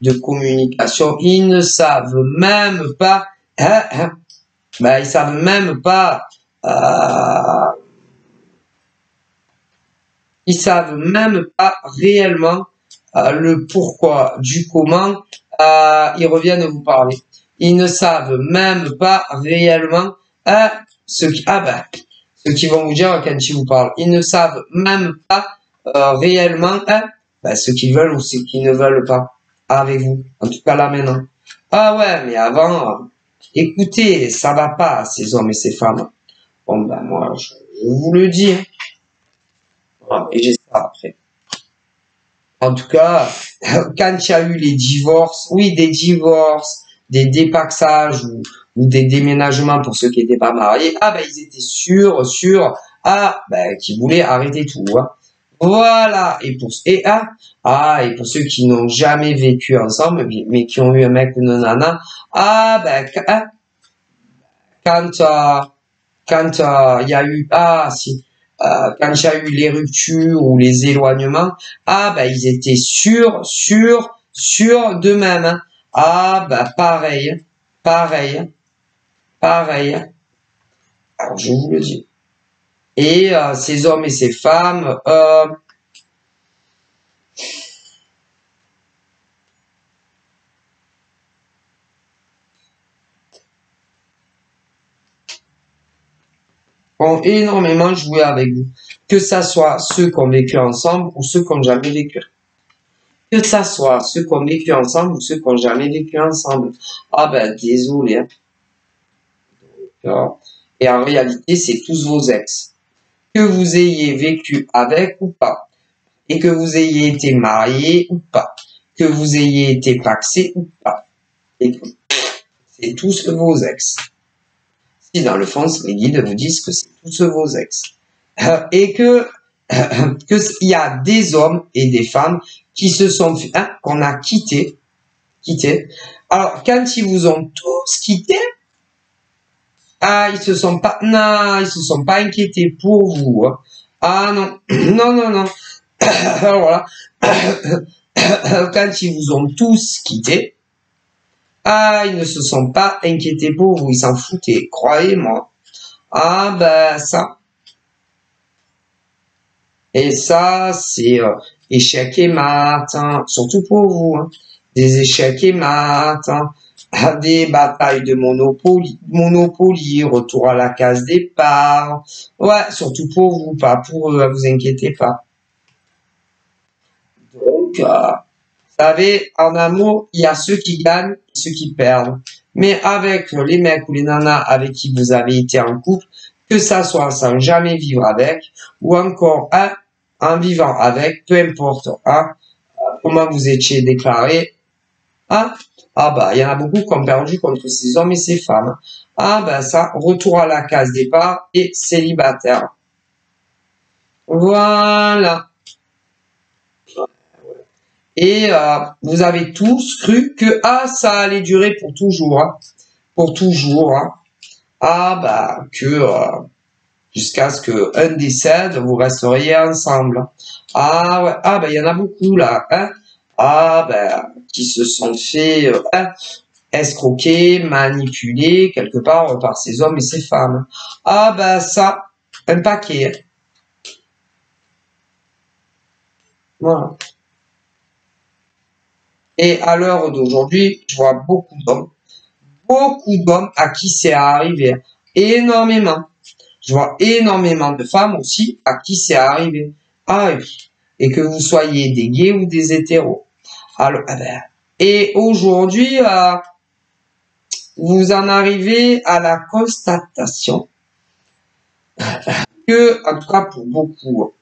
de communication, ils ne savent même pas, ils savent même pas, ils savent même pas réellement le pourquoi du comment ils reviennent vous parler. Ils ne savent même pas réellement ce qu'ils vont vous dire quand ils vous parlent. Ils ne savent même pas réellement ce qu'ils veulent ou ce qu'ils ne veulent pas avec vous. En tout cas là maintenant. Ah ouais, mais avant, écoutez, ça va pas ces hommes et ces femmes. Bon moi, je vous le dis. Voilà, et j'ai ça après. En tout cas, quand il y a eu les divorces, oui, des divorces, des dépaxages ou des déménagements pour ceux qui n'étaient pas mariés, ils étaient sûrs, qu'ils voulaient arrêter tout. Hein. Voilà. Et pour ceux qui n'ont jamais vécu ensemble, mais qui ont eu un mec ou une nana, quand il y a eu, quand il y a eu les ruptures ou les éloignements, ils étaient sûrs d'eux-mêmes. Hein. Pareil. Alors, je vous le dis. Et ces hommes et ces femmes, ont énormément joué avec vous. Que ça soit ceux qui ont vécu ensemble ou ceux qui n'ont jamais vécu. Que ça soit ceux qui ont vécu ensemble ou ceux qui n'ont jamais vécu ensemble. Désolé. Hein. D'accord. Et en réalité, c'est tous vos ex. Que vous ayez vécu avec ou pas. Et que vous ayez été marié ou pas. Que vous ayez été paxé ou pas. Et c'est tous vos ex. Si dans le fond, les guides vous disent que c'est tous vos ex. Et que il y a des hommes et des femmes qui se sont qu'on a quitté. Alors, quand ils vous ont tous quitté, ils se sont pas inquiétés pour vous. Hein. Ah non, non. Alors voilà. Quand ils vous ont tous quitté, ils ne se sont pas inquiétés pour vous, ils s'en foutaient, croyez-moi. Ah ben ça. Et ça, c'est échec et mat, hein, surtout pour vous. Hein. Des échecs et mat, hein, des batailles de Monopoly, retour à la case départ. Ouais, surtout pour vous, pas pour eux, vous inquiétez pas. Donc, vous savez, en amour, il y a ceux qui gagnent et ceux qui perdent. Mais avec les mecs ou les nanas avec qui vous avez été en couple, que ça soit sans jamais vivre avec, ou encore en vivant avec, peu importe comment vous étiez déclaré, il y en a beaucoup qui ont perdu contre ces hommes et ces femmes. Ça, retour à la case départ et célibataire. Voilà. Et vous avez tous cru que ça allait durer pour toujours, hein. Pour toujours. Hein. Jusqu'à ce que un décède, vous resteriez ensemble. Il y en a beaucoup là, hein. Qui se sont fait escroquer, manipuler quelque part par ces hommes et ces femmes. Ça, un paquet. Voilà. Et à l'heure d'aujourd'hui, je vois beaucoup d'hommes à qui c'est arrivé. Énormément. Je vois énormément de femmes aussi à qui c'est arrivé. Et que vous soyez des gays ou des hétéros. Alors, et aujourd'hui, vous en arrivez à la constatation que, en tout cas pour beaucoup,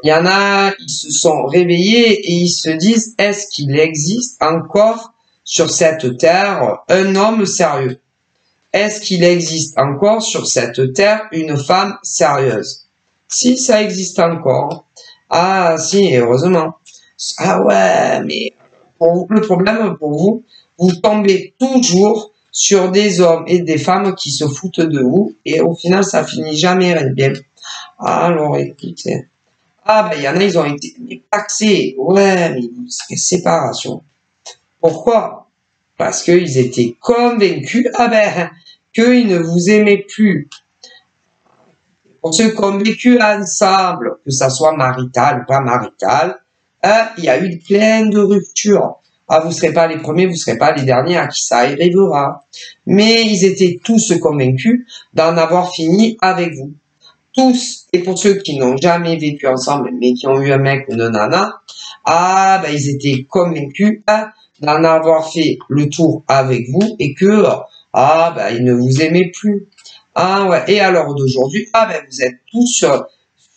il y en a, ils se sont réveillés et ils se disent, est-ce qu'il existe encore sur cette terre un homme sérieux? Est-ce qu'il existe encore sur cette terre une femme sérieuse? Si, ça existe encore. Si, heureusement. Mais le problème pour vous, vous tombez toujours sur des hommes et des femmes qui se foutent de vous et au final, ça finit jamais bien. Alors, écoutez. Il y en a, ils ont été paxés. Ouais, mais séparation. Pourquoi? Parce qu'ils étaient convaincus, qu'ils ne vous aimaient plus. Pour ceux qui ont vécu ensemble, que ça soit marital ou pas marital, il y a eu plein de ruptures. Vous ne serez pas les premiers, vous ne serez pas les derniers à qui ça arrivera. Mais ils étaient tous convaincus d'en avoir fini avec vous. Tous. Et pour ceux qui n'ont jamais vécu ensemble, mais qui ont eu un mec ou une nana, ils étaient convaincus d'en avoir fait le tour avec vous et que ils ne vous aimaient plus. Et à l'heure d'aujourd'hui, vous êtes tous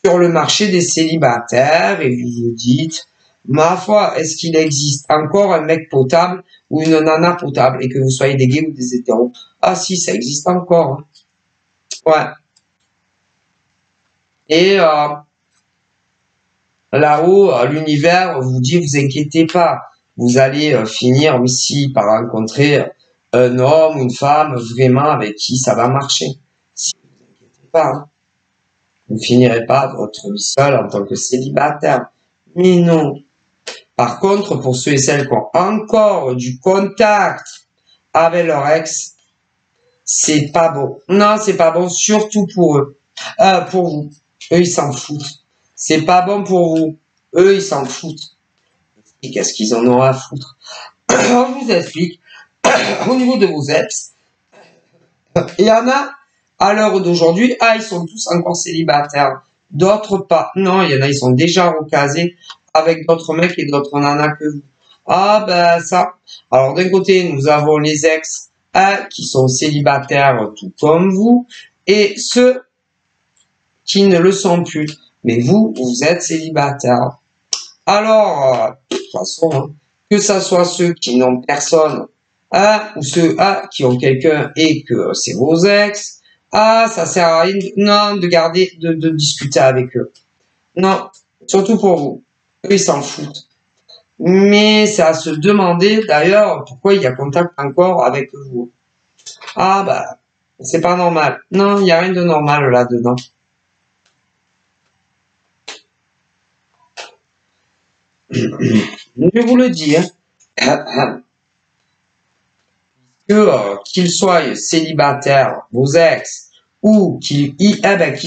sur le marché des célibataires et vous vous dites, ma foi, est-ce qu'il existe encore un mec potable ou une nana potable et que vous soyez des gays ou des hétéros? Si, ça existe encore. Ouais. Et là-haut, l'univers vous dit, vous inquiétez pas, vous allez finir aussi par rencontrer un homme ou une femme vraiment avec qui ça va marcher. Si vous inquiétez pas, vous finirez pas votre vie seul en tant que célibataire. Mais non. Par contre, pour ceux et celles qui ont encore du contact avec leur ex, c'est pas bon. Non, c'est pas bon, surtout pour eux. Pour vous. Eux, ils s'en foutent. C'est pas bon pour vous. Eux, ils s'en foutent. Et qu'est-ce qu'ils en ont à foutre? Je vous explique. Au niveau de vos ex, il y en a, à l'heure d'aujourd'hui, ils sont tous encore célibataires. D'autres pas. Non, il y en a, ils sont déjà recasés avec d'autres mecs et d'autres nanas que vous. Ça. Alors, d'un côté, nous avons les ex qui sont célibataires tout comme vous, et ceux qui ne le sont plus. Mais vous, vous êtes célibataire. Alors, de toute façon, hein, que ça soit ceux qui n'ont personne, ou ceux qui ont quelqu'un et que c'est vos ex, ça sert à rien non, de garder, de discuter avec eux. Non, surtout pour vous. Eux, ils s'en foutent. Mais c'est à se demander, d'ailleurs, pourquoi il y a contact encore avec vous. Ah, bah, c'est pas normal. Non, il n'y a rien de normal là-dedans. Je vous le dis, hein, que qu'ils soient célibataires, vos ex, ou qu'ils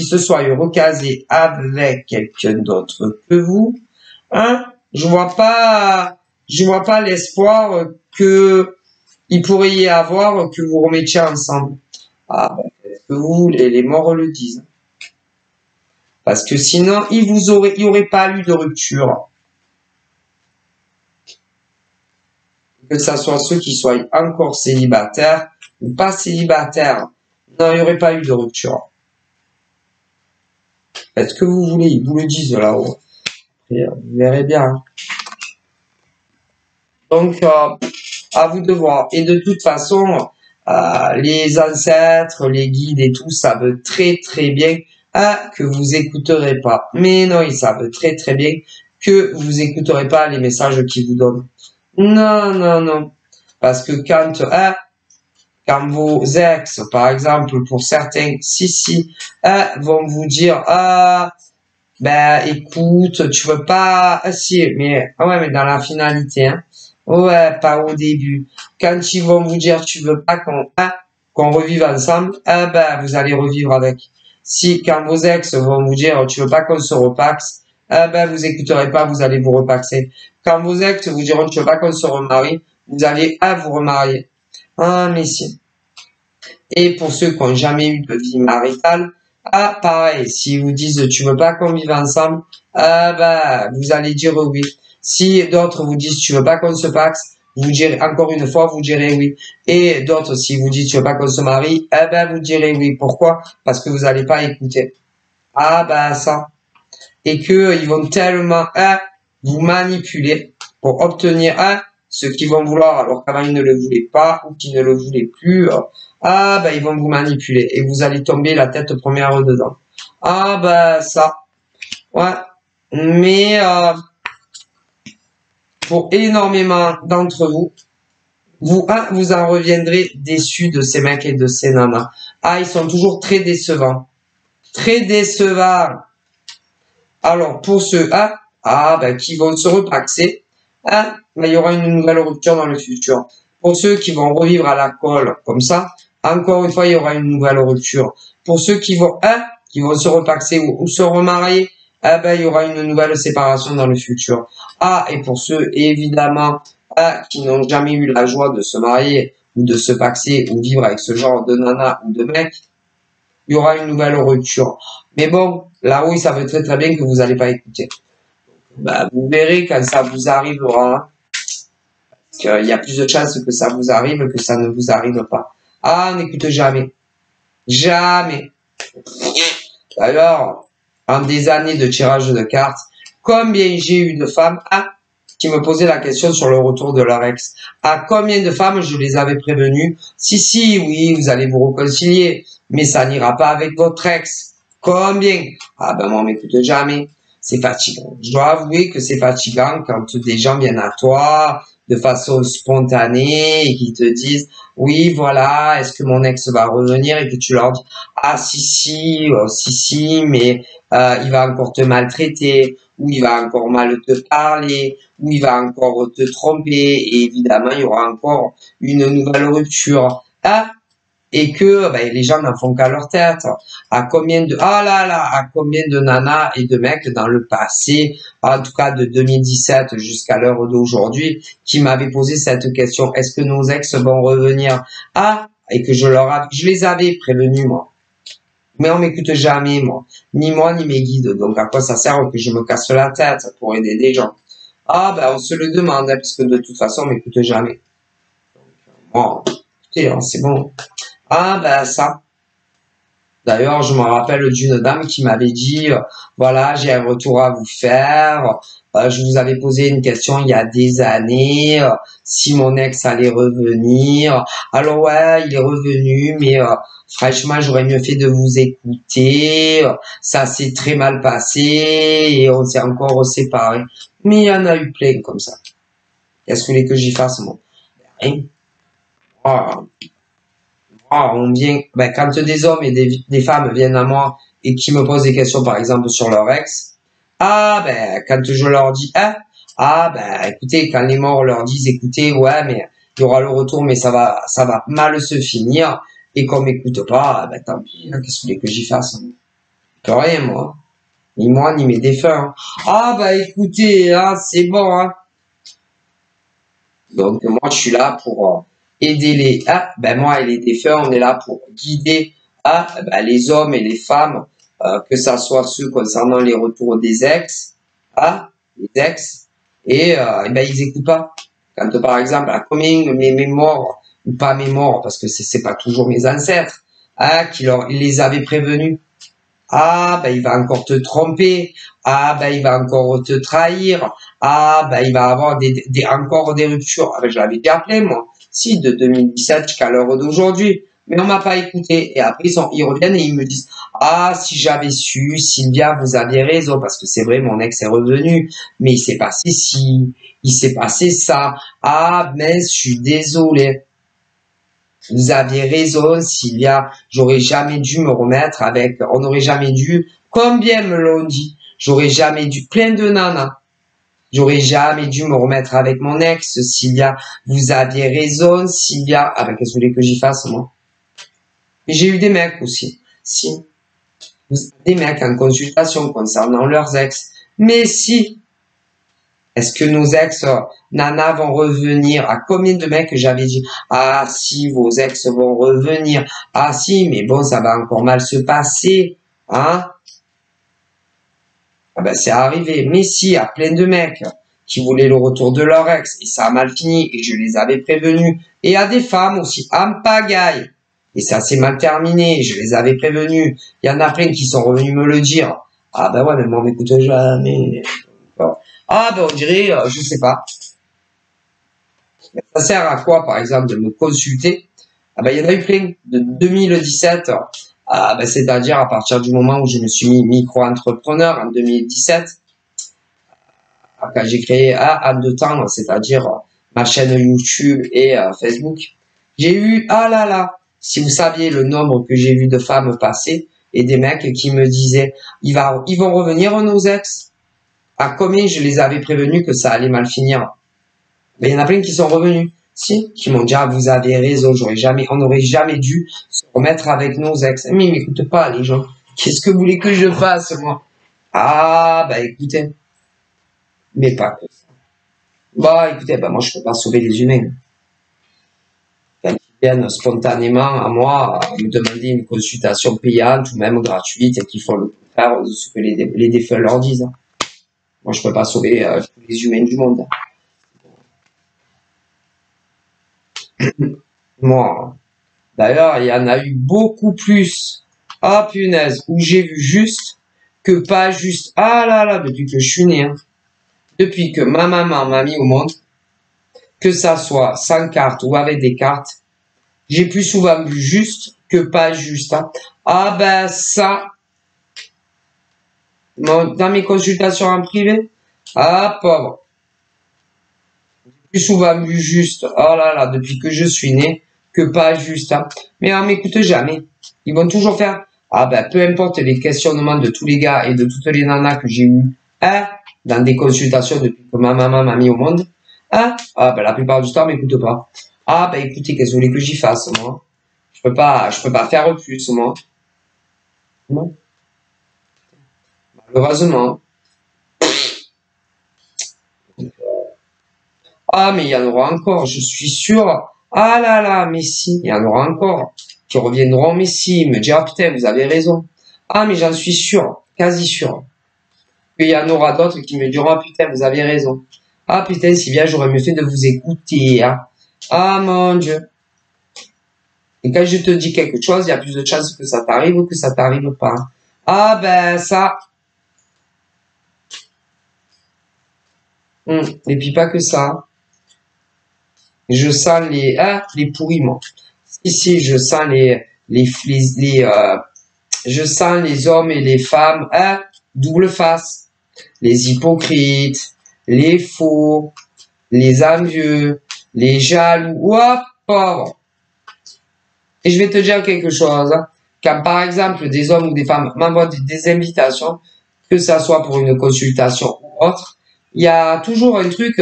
se soient recasés avec quelqu'un d'autre que vous, hein, je vois pas l'espoir que il pourrait y avoir que vous remettiez ensemble. Ah, ben, que vous, les morts le disent. Parce que sinon, il y aurait pas eu de rupture. Que ça soit ceux qui soient encore célibataires ou pas célibataires. Non, il n'y aurait pas eu de rupture. Est-ce que vous voulez, ils vous le disent là-haut. Vous verrez bien. Donc, à vous de voir. Et de toute façon, les ancêtres, les guides et tout savent très très bien que vous écouterez pas. Mais non, ils savent très très bien que vous écouterez pas les messages qu'ils vous donnent. Non, non, non. Parce que quand vos ex, par exemple, pour certains, vont vous dire, ben, écoute, tu veux pas, si, mais, ouais, mais dans la finalité, hein. Ouais, pas au début. Quand ils vont vous dire, tu veux pas qu'on revive ensemble, ben, vous allez revivre avec. Si, quand vos ex vont vous dire, tu veux pas qu'on se repaxe, ben, vous écouterez pas, vous allez vous repaxer. Quand vos ex vous diront, tu veux pas qu'on se remarie, vous allez, vous remarier. Ah, mais si. Et pour ceux qui n'ont jamais eu de vie maritale, pareil, si vous disent tu veux pas qu'on vive ensemble, bah, vous allez dire oui. Si d'autres vous disent tu veux pas qu'on se paxe, vous direz encore une fois, vous direz oui. Et d'autres, si vous dites tu veux pas qu'on se marie, ben, vous direz oui. Pourquoi? Parce que vous n'allez pas écouter. Ah, bah, ça. Et que ils vont tellement, vous manipuler pour obtenir, ce qu'ils vont vouloir alors qu'avant ils ne le voulaient pas ou qu'ils ne le voulaient plus. Ben ils vont vous manipuler et vous allez tomber la tête première dedans. Ah ben ça, ouais. Mais pour énormément d'entre vous, vous en reviendrez déçus de ces mecs et de ces nanas. Ah, ils sont toujours très décevants. Très décevants. Alors, pour ceux ben, qui vont se repaxer, ben, il y aura une nouvelle rupture dans le futur. Pour ceux qui vont revivre à la colle, comme ça, encore une fois, il y aura une nouvelle rupture. Pour ceux qui vont se repaxer ou se remarier, ben, il y aura une nouvelle séparation dans le futur. Et pour ceux, évidemment, qui n'ont jamais eu la joie de se marier ou de se paxer ou vivre avec ce genre de nana ou de mec, il y aura une nouvelle rupture. Mais bon, là-haut, ils savent très très bien que vous n'allez pas écouter. Bah, vous verrez quand ça vous arrivera. Parce qu'il y a plus de chances que ça vous arrive que ça ne vous arrive pas. N'écoute jamais. Jamais. Alors, en des années de tirage de cartes, combien j'ai eu de femmes qui me posaient la question sur le retour de leur ex. Combien de femmes je les avais prévenues? Si, oui, vous allez vous réconcilier, mais ça n'ira pas avec votre ex. Combien? Ben moi, on m'écoute jamais. C'est fatigant. Je dois avouer que c'est fatigant quand des gens viennent à toi de façon spontanée et qui te disent oui, voilà, est-ce que mon ex va revenir et que tu leur dis si, mais il va encore te maltraiter, ou il va encore mal te parler, ou il va encore te tromper, et évidemment, il y aura encore une nouvelle rupture. Et que les gens n'en font qu'à leur tête. À combien de nanas et de mecs dans le passé, en tout cas de 2017 jusqu'à l'heure d'aujourd'hui, qui m'avaient posé cette question, est-ce que nos ex vont revenir? Et que je les avais prévenus, moi. Mais on m'écoute jamais, moi. Ni moi, ni mes guides. Donc, à quoi ça sert que je me casse la tête pour aider des gens? On se le demande, parce que de toute façon, on m'écoute jamais. Donc, bon, écoutez, hein, c'est bon. Ah, ben ça. D'ailleurs, je me rappelle d'une dame qui m'avait dit, voilà, j'ai un retour à vous faire. Je vous avais posé une question il y a des années, si mon ex allait revenir. Alors ouais, il est revenu, mais franchement, j'aurais mieux fait de vous écouter. Ça s'est très mal passé et on s'est encore séparés. Mais il y en a eu plein comme ça. Qu'est-ce que vous voulez que j'y fasse, moi? Rien. Ah, on vient, ben, quand des hommes et des femmes viennent à moi et qui me posent des questions, par exemple, sur leur ex, ah, ben, quand je leur dis, ah, ben, écoutez, quand les morts leur disent, écoutez, ouais, mais il y aura le retour, mais ça va mal se finir, et qu'on m'écoute pas, ben, tant pis, hein, qu'est-ce que vous voulez que j'y fasse? Hein. Je peux rien, moi. Ni moi, ni mes défunts. Hein. Ah, ben, écoutez, hein, c'est bon, hein. Donc moi je suis là pour aider les ben moi et les défunts, on est là pour guider ben, les hommes et les femmes, que ça soit ceux concernant les retours des ex, les ex, et ben ils écoutent pas. Quand par exemple à combien mes morts ou pas mes morts, parce que c'est pas toujours mes ancêtres, ils les avaient prévenus. Ah, ben il va encore te tromper. Ah, ben il va encore te trahir. Ah, ben il va avoir encore des ruptures. Ah, ben je l'avais déjà appelé, moi. Si, de 2017 jusqu'à l'heure d'aujourd'hui. Mais on m'a pas écouté. Et après, ils reviennent et ils me disent, ah, si j'avais su, Sylvia, vous aviez raison, parce que c'est vrai, mon ex est revenu. Mais il s'est passé ci, il s'est passé ça. Ah, mais je suis désolé. Vous aviez raison, Sylvia. J'aurais jamais dû me remettre avec, on n'aurait jamais dû, combien me l'ont dit, j'aurais jamais dû, plein de nanas. J'aurais jamais dû me remettre avec mon ex, Sylvia. Vous aviez raison, Sylvia. Ah ben, qu'est-ce que vous voulez que j'y fasse, moi? Et j'ai eu des mecs aussi. Si. Des mecs en consultation concernant leurs ex. Mais si. Est-ce que nos ex, nana, vont revenir? À combien de mecs que j'avais dit, ah si, vos ex vont revenir. Ah si, mais bon, ça va encore mal se passer. Hein? Ah ben, c'est arrivé. Mais si, à plein de mecs qui voulaient le retour de leur ex, et ça a mal fini, et je les avais prévenus. Et à des femmes aussi, en pagaille. Et ça s'est mal terminé, je les avais prévenus. Il y en a plein qui sont revenus me le dire. Ah ben ouais, mais moi, on m'écoute jamais. Ah ben on dirait, je sais pas. Ça sert à quoi, par exemple, de me consulter? Ah ben il y en a eu plein. De 2017, ben, c'est-à-dire à partir du moment où je me suis mis micro-entrepreneur en 2017, quand j'ai créé en 2 temps, c'est-à-dire ma chaîne YouTube et Facebook, j'ai eu, ah là là, si vous saviez le nombre que j'ai vu de femmes passer et des mecs qui me disaient, ils vont revenir nos ex. À combien je les avais prévenus que ça allait mal finir. Mais il y en a plein qui sont revenus. Si, qui m'ont dit, ah, vous avez raison, on n'aurait jamais dû se remettre avec nos ex. Mais ils m'écoutent pas, les gens. Qu'est-ce que vous voulez que je fasse, moi? Ah, bah, écoutez. Mais pas que ça. Bah, écoutez, bah, moi, je peux pas sauver les humains. Quand ils viennent spontanément à moi, à me demander une consultation payante ou même gratuite et qu'ils font le contraire de ce que les défunts leur disent. Moi, je peux pas sauver tous les humains du monde. Moi, d'ailleurs, il y en a eu beaucoup plus. Ah, punaise, où j'ai vu juste que pas juste. Ah là là, depuis que je suis né, hein. Depuis que ma maman m'a mis au monde, que ça soit sans carte ou avec des cartes, j'ai plus souvent vu juste que pas juste. Hein. Ah ben ça, dans mes consultations en privé, ah pauvre, plus souvent vu juste, oh là là, depuis que je suis né, que pas juste. Hein. Mais on m'écoute jamais. Ils vont toujours faire, ah ben, peu importe les questionnements de tous les gars et de toutes les nanas que j'ai eu, hein, dans des consultations depuis que ma maman m'a mis au monde, hein, ah ben, la plupart du temps, on m'écoute pas. Ah ben, écoutez, qu'est-ce que vous voulez que j'y fasse, moi? Je peux pas faire plus, moi. Non. Malheureusement. Ah, mais il y en aura encore, je suis sûr. Ah là là, mais si, il y en aura encore qui reviendront, mais si, me dire, ah putain, vous avez raison. Ah, mais j'en suis sûr, quasi sûr. Il y en aura d'autres qui me diront, ah putain, vous avez raison. Ah putain, si bien j'aurais mieux fait de vous écouter. Hein. Ah mon Dieu. Et quand je te dis quelque chose, il y a plus de chances que ça t'arrive ou que ça t'arrive pas. Ah ben ça. Et puis pas que ça. Je sens les pourriments. Ici, je sens je sens les hommes et les femmes, double face. Les hypocrites, les faux, les envieux, les jaloux. Hop, pauvre. Et je vais te dire quelque chose. Quand par exemple des hommes ou des femmes m'envoient des invitations, que ça soit pour une consultation ou autre, il y a toujours un truc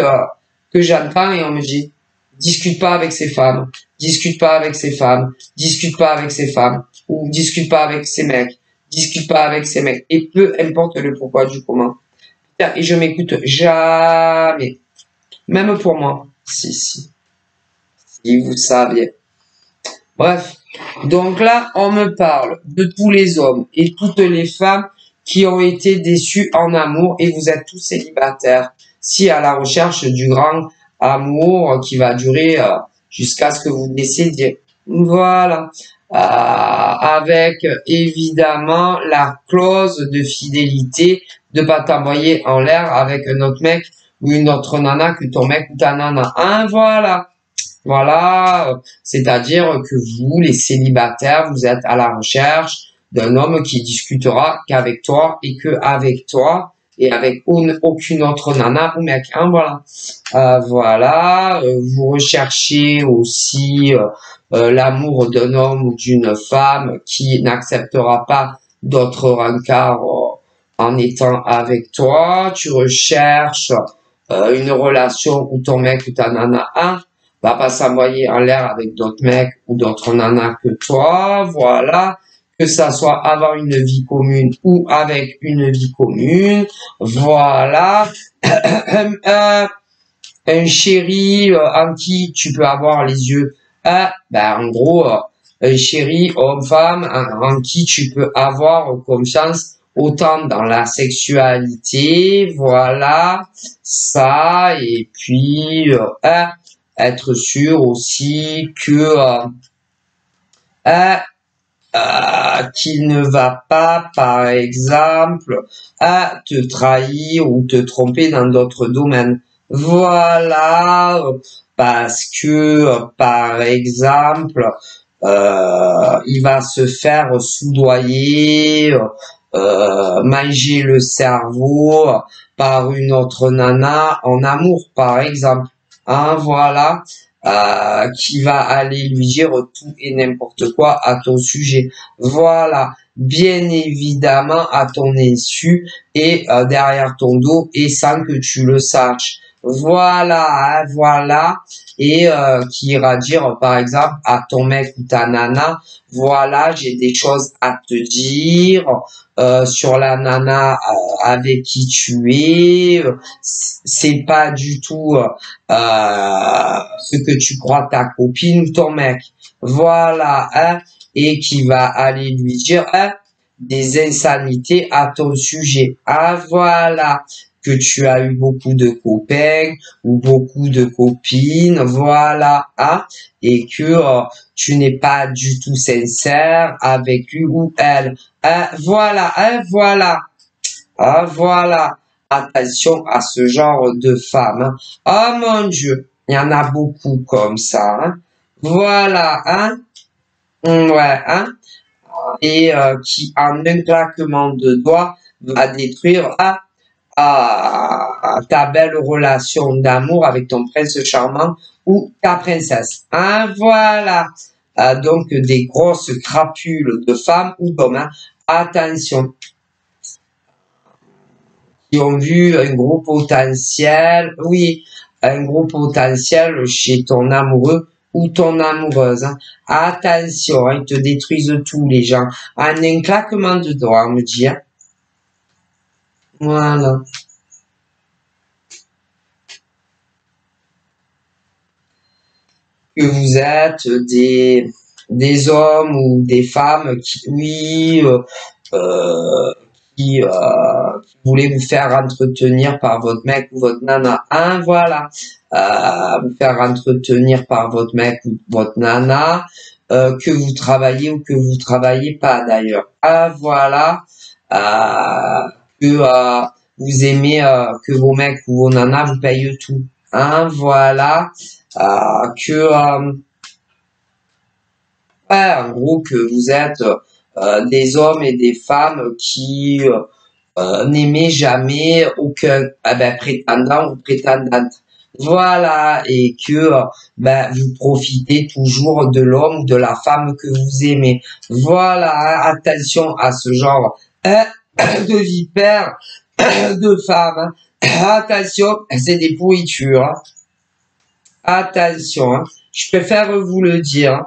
que j'entends et on me dit, discute pas avec ces femmes, discute pas avec ces femmes, discute pas avec ces femmes, ou discute pas avec ces mecs, discute pas avec ces mecs, et peu importe le pourquoi du comment. Et je m'écoute jamais, même pour moi, si vous saviez. Bref, donc là, on me parle de tous les hommes et toutes les femmes qui ont été déçus en amour et vous êtes tous célibataires. Si à la recherche du grand amour qui va durer jusqu'à ce que vous décédiez. Voilà. Avec évidemment la clause de fidélité de pas t'envoyer en l'air avec un autre mec ou une autre nana que ton mec ou ta nana. Hein, voilà. Voilà, c'est-à-dire que vous, les célibataires, vous êtes à la recherche d'un homme qui discutera qu'avec toi et que avec toi et avec aucune autre nana ou mec. Hein, voilà. Voilà, vous recherchez aussi l'amour d'un homme ou d'une femme qui n'acceptera pas d'autres rencarts en étant avec toi. Tu recherches une relation où ton mec ou ta nana va pas s'envoyer en l'air avec d'autres mecs ou d'autres nanas que toi, voilà. Que ça soit avoir une vie commune ou avec une vie commune, voilà. Un chéri en qui tu peux avoir les yeux, en gros, un chéri homme-femme en qui tu peux avoir confiance autant dans la sexualité, voilà, ça, et puis être sûr aussi que qu'il ne va pas, par exemple, te trahir ou te tromper dans d'autres domaines. Voilà, parce que, par exemple, il va se faire soudoyer, manger le cerveau par une autre nana en amour, par exemple. Hein, voilà, qui va aller lui dire tout et n'importe quoi à ton sujet. Voilà, bien évidemment à ton insu et derrière ton dos et sans que tu le saches. Voilà, hein, voilà, et qui ira dire par exemple à ton mec ou ta nana, voilà, j'ai des choses à te dire sur la nana avec qui tu es, c'est pas du tout ce que tu crois ta copine ou ton mec. Voilà, hein, et qui va aller lui dire des insanités à ton sujet. Ah voilà, que tu as eu beaucoup de copains ou beaucoup de copines, voilà, hein, et que tu n'es pas du tout sincère avec lui ou elle. Voilà, voilà, voilà. Attention à ce genre de femmes. Hein. Oh mon Dieu, il y en a beaucoup comme ça. Hein. Voilà, hein. Ouais, hein. Et qui, en un claquement de doigts, va détruire ta belle relation d'amour avec ton prince charmant ou ta princesse. Hein, voilà. Donc, des grosses crapules de femmes ou d'hommes. Hein. Attention. Qui ont vu un gros potentiel, oui, un gros potentiel chez ton amoureux ou ton amoureuse. Hein. Attention, ils te détruisent tous les gens. En un claquement de doigts, on me dit. Hein. Voilà. Que vous êtes des hommes ou des femmes qui, oui, qui voulez vous faire entretenir par votre mec ou votre nana. Hein, voilà. Vous faire entretenir par votre mec ou votre nana. que vous travaillez ou que vous travaillez pas d'ailleurs. Voilà, que vous aimez que vos mecs ou vos nanas vous payent tout. Voilà, ouais, en gros que vous êtes des hommes et des femmes qui n'aimez jamais aucun prétendant ou prétendante. Voilà, et que vous profitez toujours de l'homme ou de la femme que vous aimez. Voilà, attention à ce genre de vipères, de femmes. Attention, c'est des pourritures. Attention, je préfère vous le dire.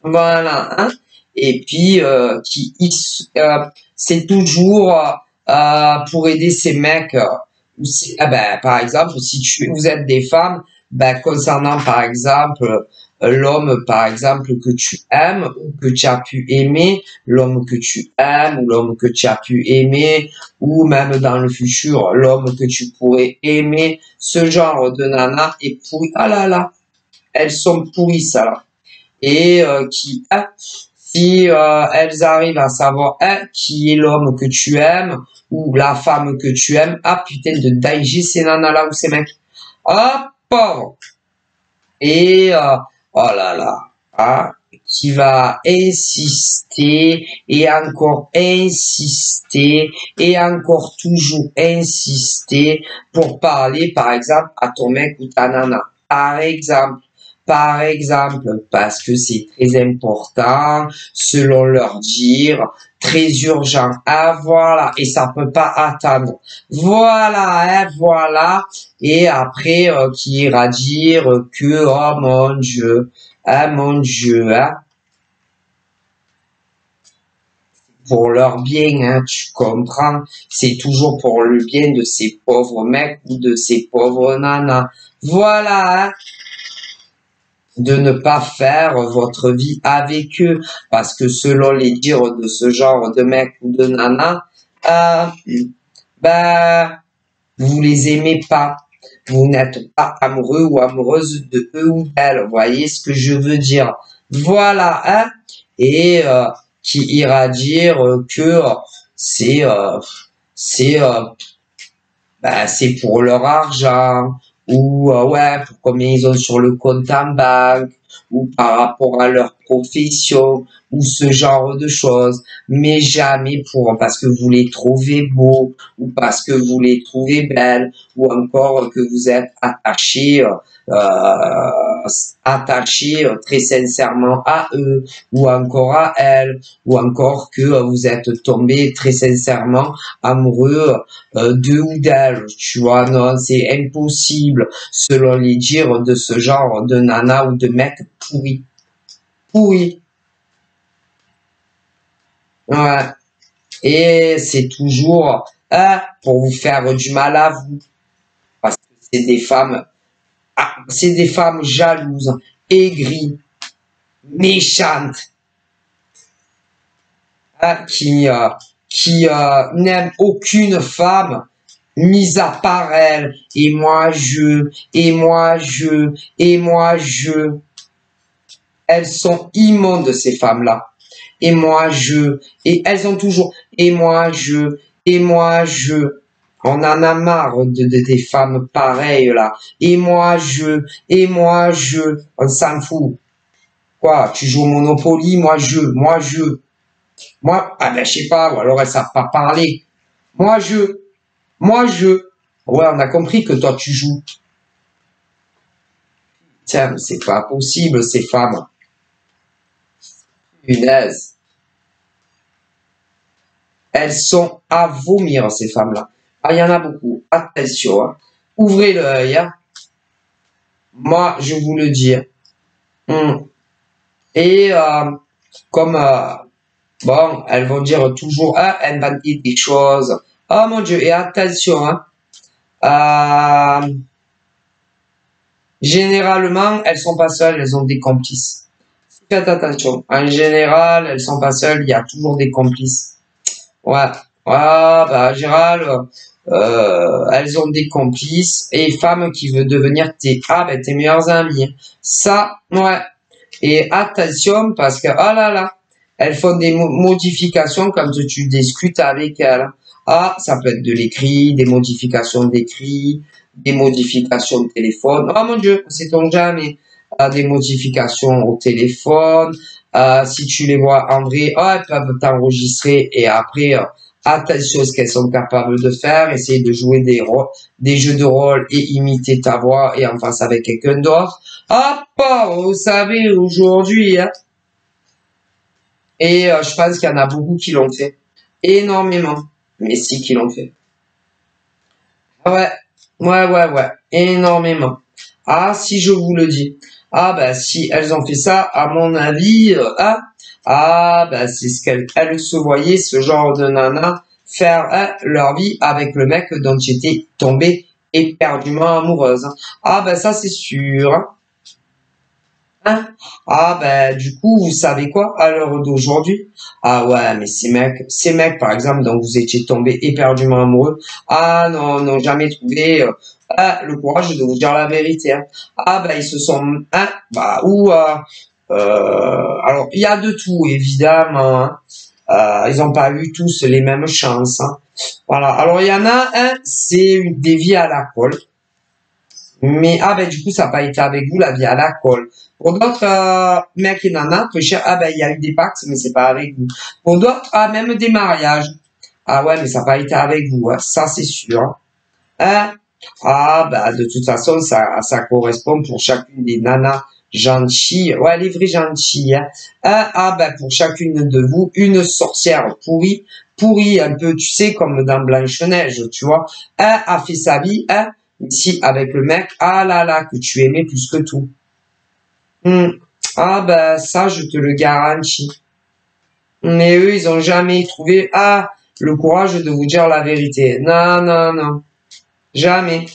Voilà, et puis c'est toujours pour aider ces mecs. Par exemple, si vous êtes des femmes, concernant par exemple l'homme par exemple que tu aimes ou que tu as pu aimer, l'homme que tu aimes ou l'homme que tu as pu aimer, ou même dans le futur l'homme que tu pourrais aimer, ce genre de nana est pourri. Ah là là, elles sont pourries ça là. Et si elles arrivent à savoir qui est l'homme que tu aimes ou la femme que tu aimes, putain de danger ces nanas là ou ces mecs. Pauvre. Et oh là là, qui va insister et encore insister et encore toujours insister pour parler par exemple à ton mec ou ta nana. Par exemple, parce que c'est très important, selon leur dire, très urgent. Voilà, et ça peut pas attendre. Voilà, voilà. Et après, qui ira dire que, oh mon Dieu, pour leur bien, tu comprends? C'est toujours pour le bien de ces pauvres mecs ou de ces pauvres nanas. Voilà, de ne pas faire votre vie avec eux, parce que selon les dires de ce genre de mec ou de nana, vous les aimez pas, vous n'êtes pas amoureux ou amoureuse de eux ou d'elles, vous voyez ce que je veux dire? Voilà, et qui ira dire que c'est c'est pour leur argent, ou pour combien ils ont sur le compte en banque, ou par rapport à leur profession, ou ce genre de choses, mais jamais parce que vous les trouvez beaux, ou parce que vous les trouvez belles, ou encore que vous êtes attaché très sincèrement à eux, ou encore à elles, ou encore que vous êtes tombé très sincèrement amoureux d'eux ou d'elles, tu vois, non, c'est impossible, selon les dires de ce genre de nana ou de mec pourri. Pourri. Ouais. Et c'est toujours pour vous faire du mal à vous. Parce que c'est des femmes jalouses, aigries, méchantes, qui n'aiment aucune femme mis à part elle, et moi je, et moi je, et moi je. Elles sont immondes, ces femmes-là. Et moi je, et elles ont toujours, et moi je, et moi je. On en a marre des femmes pareilles là. Et moi et moi je. On s'en fout. Quoi, tu joues au Monopoly, moi je. Moi, je sais pas, ou alors elles savent pas parler. Moi je. Ouais, on a compris que toi tu joues. Tiens, c'est pas possible, ces femmes. Punaise. Elles sont à vomir, ces femmes-là. Il y en a beaucoup. Attention, hein. Ouvrez l'œil. Hein. Moi, je vous le dis. Et comme, bon, elles vont dire toujours, inventer des choses. Oh mon Dieu, et attention, hein. Généralement, elles sont pas seules, elles ont des complices. Faites attention. En général, elles sont pas seules, il y a toujours des complices. Ouais. En général, elles ont des complices et femmes qui veulent devenir tes meilleures amies. Ça, ouais. Et attention parce que, oh là là, elles font des modifications quand tu discutes avec elles. Ah, ça peut être de l'écrit, des modifications d'écrit, des modifications de téléphone. Oh mon Dieu, sait-on jamais. Des modifications au téléphone. Si tu les vois en vrai, oh, elles peuvent t'enregistrer et après, attention à ce qu'elles sont capables de faire. Essayer de jouer des jeux de rôle et imiter ta voix et en face avec quelqu'un d'autre. Ah, pas, vous savez, aujourd'hui, hein. Et je pense qu'il y en a beaucoup qui l'ont fait. Énormément. Mais si, qui l'ont fait. Ouais, ouais. Énormément. Ah, si je vous le dis. Ah, ben, si elles ont fait ça, à mon avis, ben, c'est ce qu'elles se voyaient, ce genre de nana, faire leur vie avec le mec dont j'étais tombée éperdument amoureuse. Ah, ben, ça, c'est sûr. Hein? Ah ben du coup, vous savez quoi à l'heure d'aujourd'hui? Ah ouais, mais ces mecs par exemple dont vous étiez tombé éperdument amoureux, ah non, n'ont jamais trouvé le courage de vous dire la vérité. Hein. Ah ben ils se sont, hein, bah ou alors il y a de tout évidemment. Hein. Ils n'ont pas eu tous les mêmes chances. Hein. Voilà. Alors il y en a un, c'est des vies à la colle. Mais, ah ben, du coup, ça n'a pas été avec vous, la vie à la colle. Pour d'autres, mecs et nanas, peu cher, ah ben, il y a eu des pactes, mais c'est pas avec vous. Pour d'autres, ah, même des mariages. Ah ouais, mais ça n'a pas été avec vous, hein. Ça, c'est sûr. Hein? Ah, ben, de toute façon, ça correspond pour chacune des nanas gentilles. Ouais, les vraies gentilles, hein. Ah, ben, pour chacune de vous, une sorcière pourrie un peu, tu sais, comme dans Blanche-Neige, tu vois. A fait sa vie, ici avec le mec, ah là là, que tu aimais plus que tout. Ah ben ça, je te le garantis. Mais eux, ils ont jamais trouvé le courage de vous dire la vérité. Non, non, non. Jamais.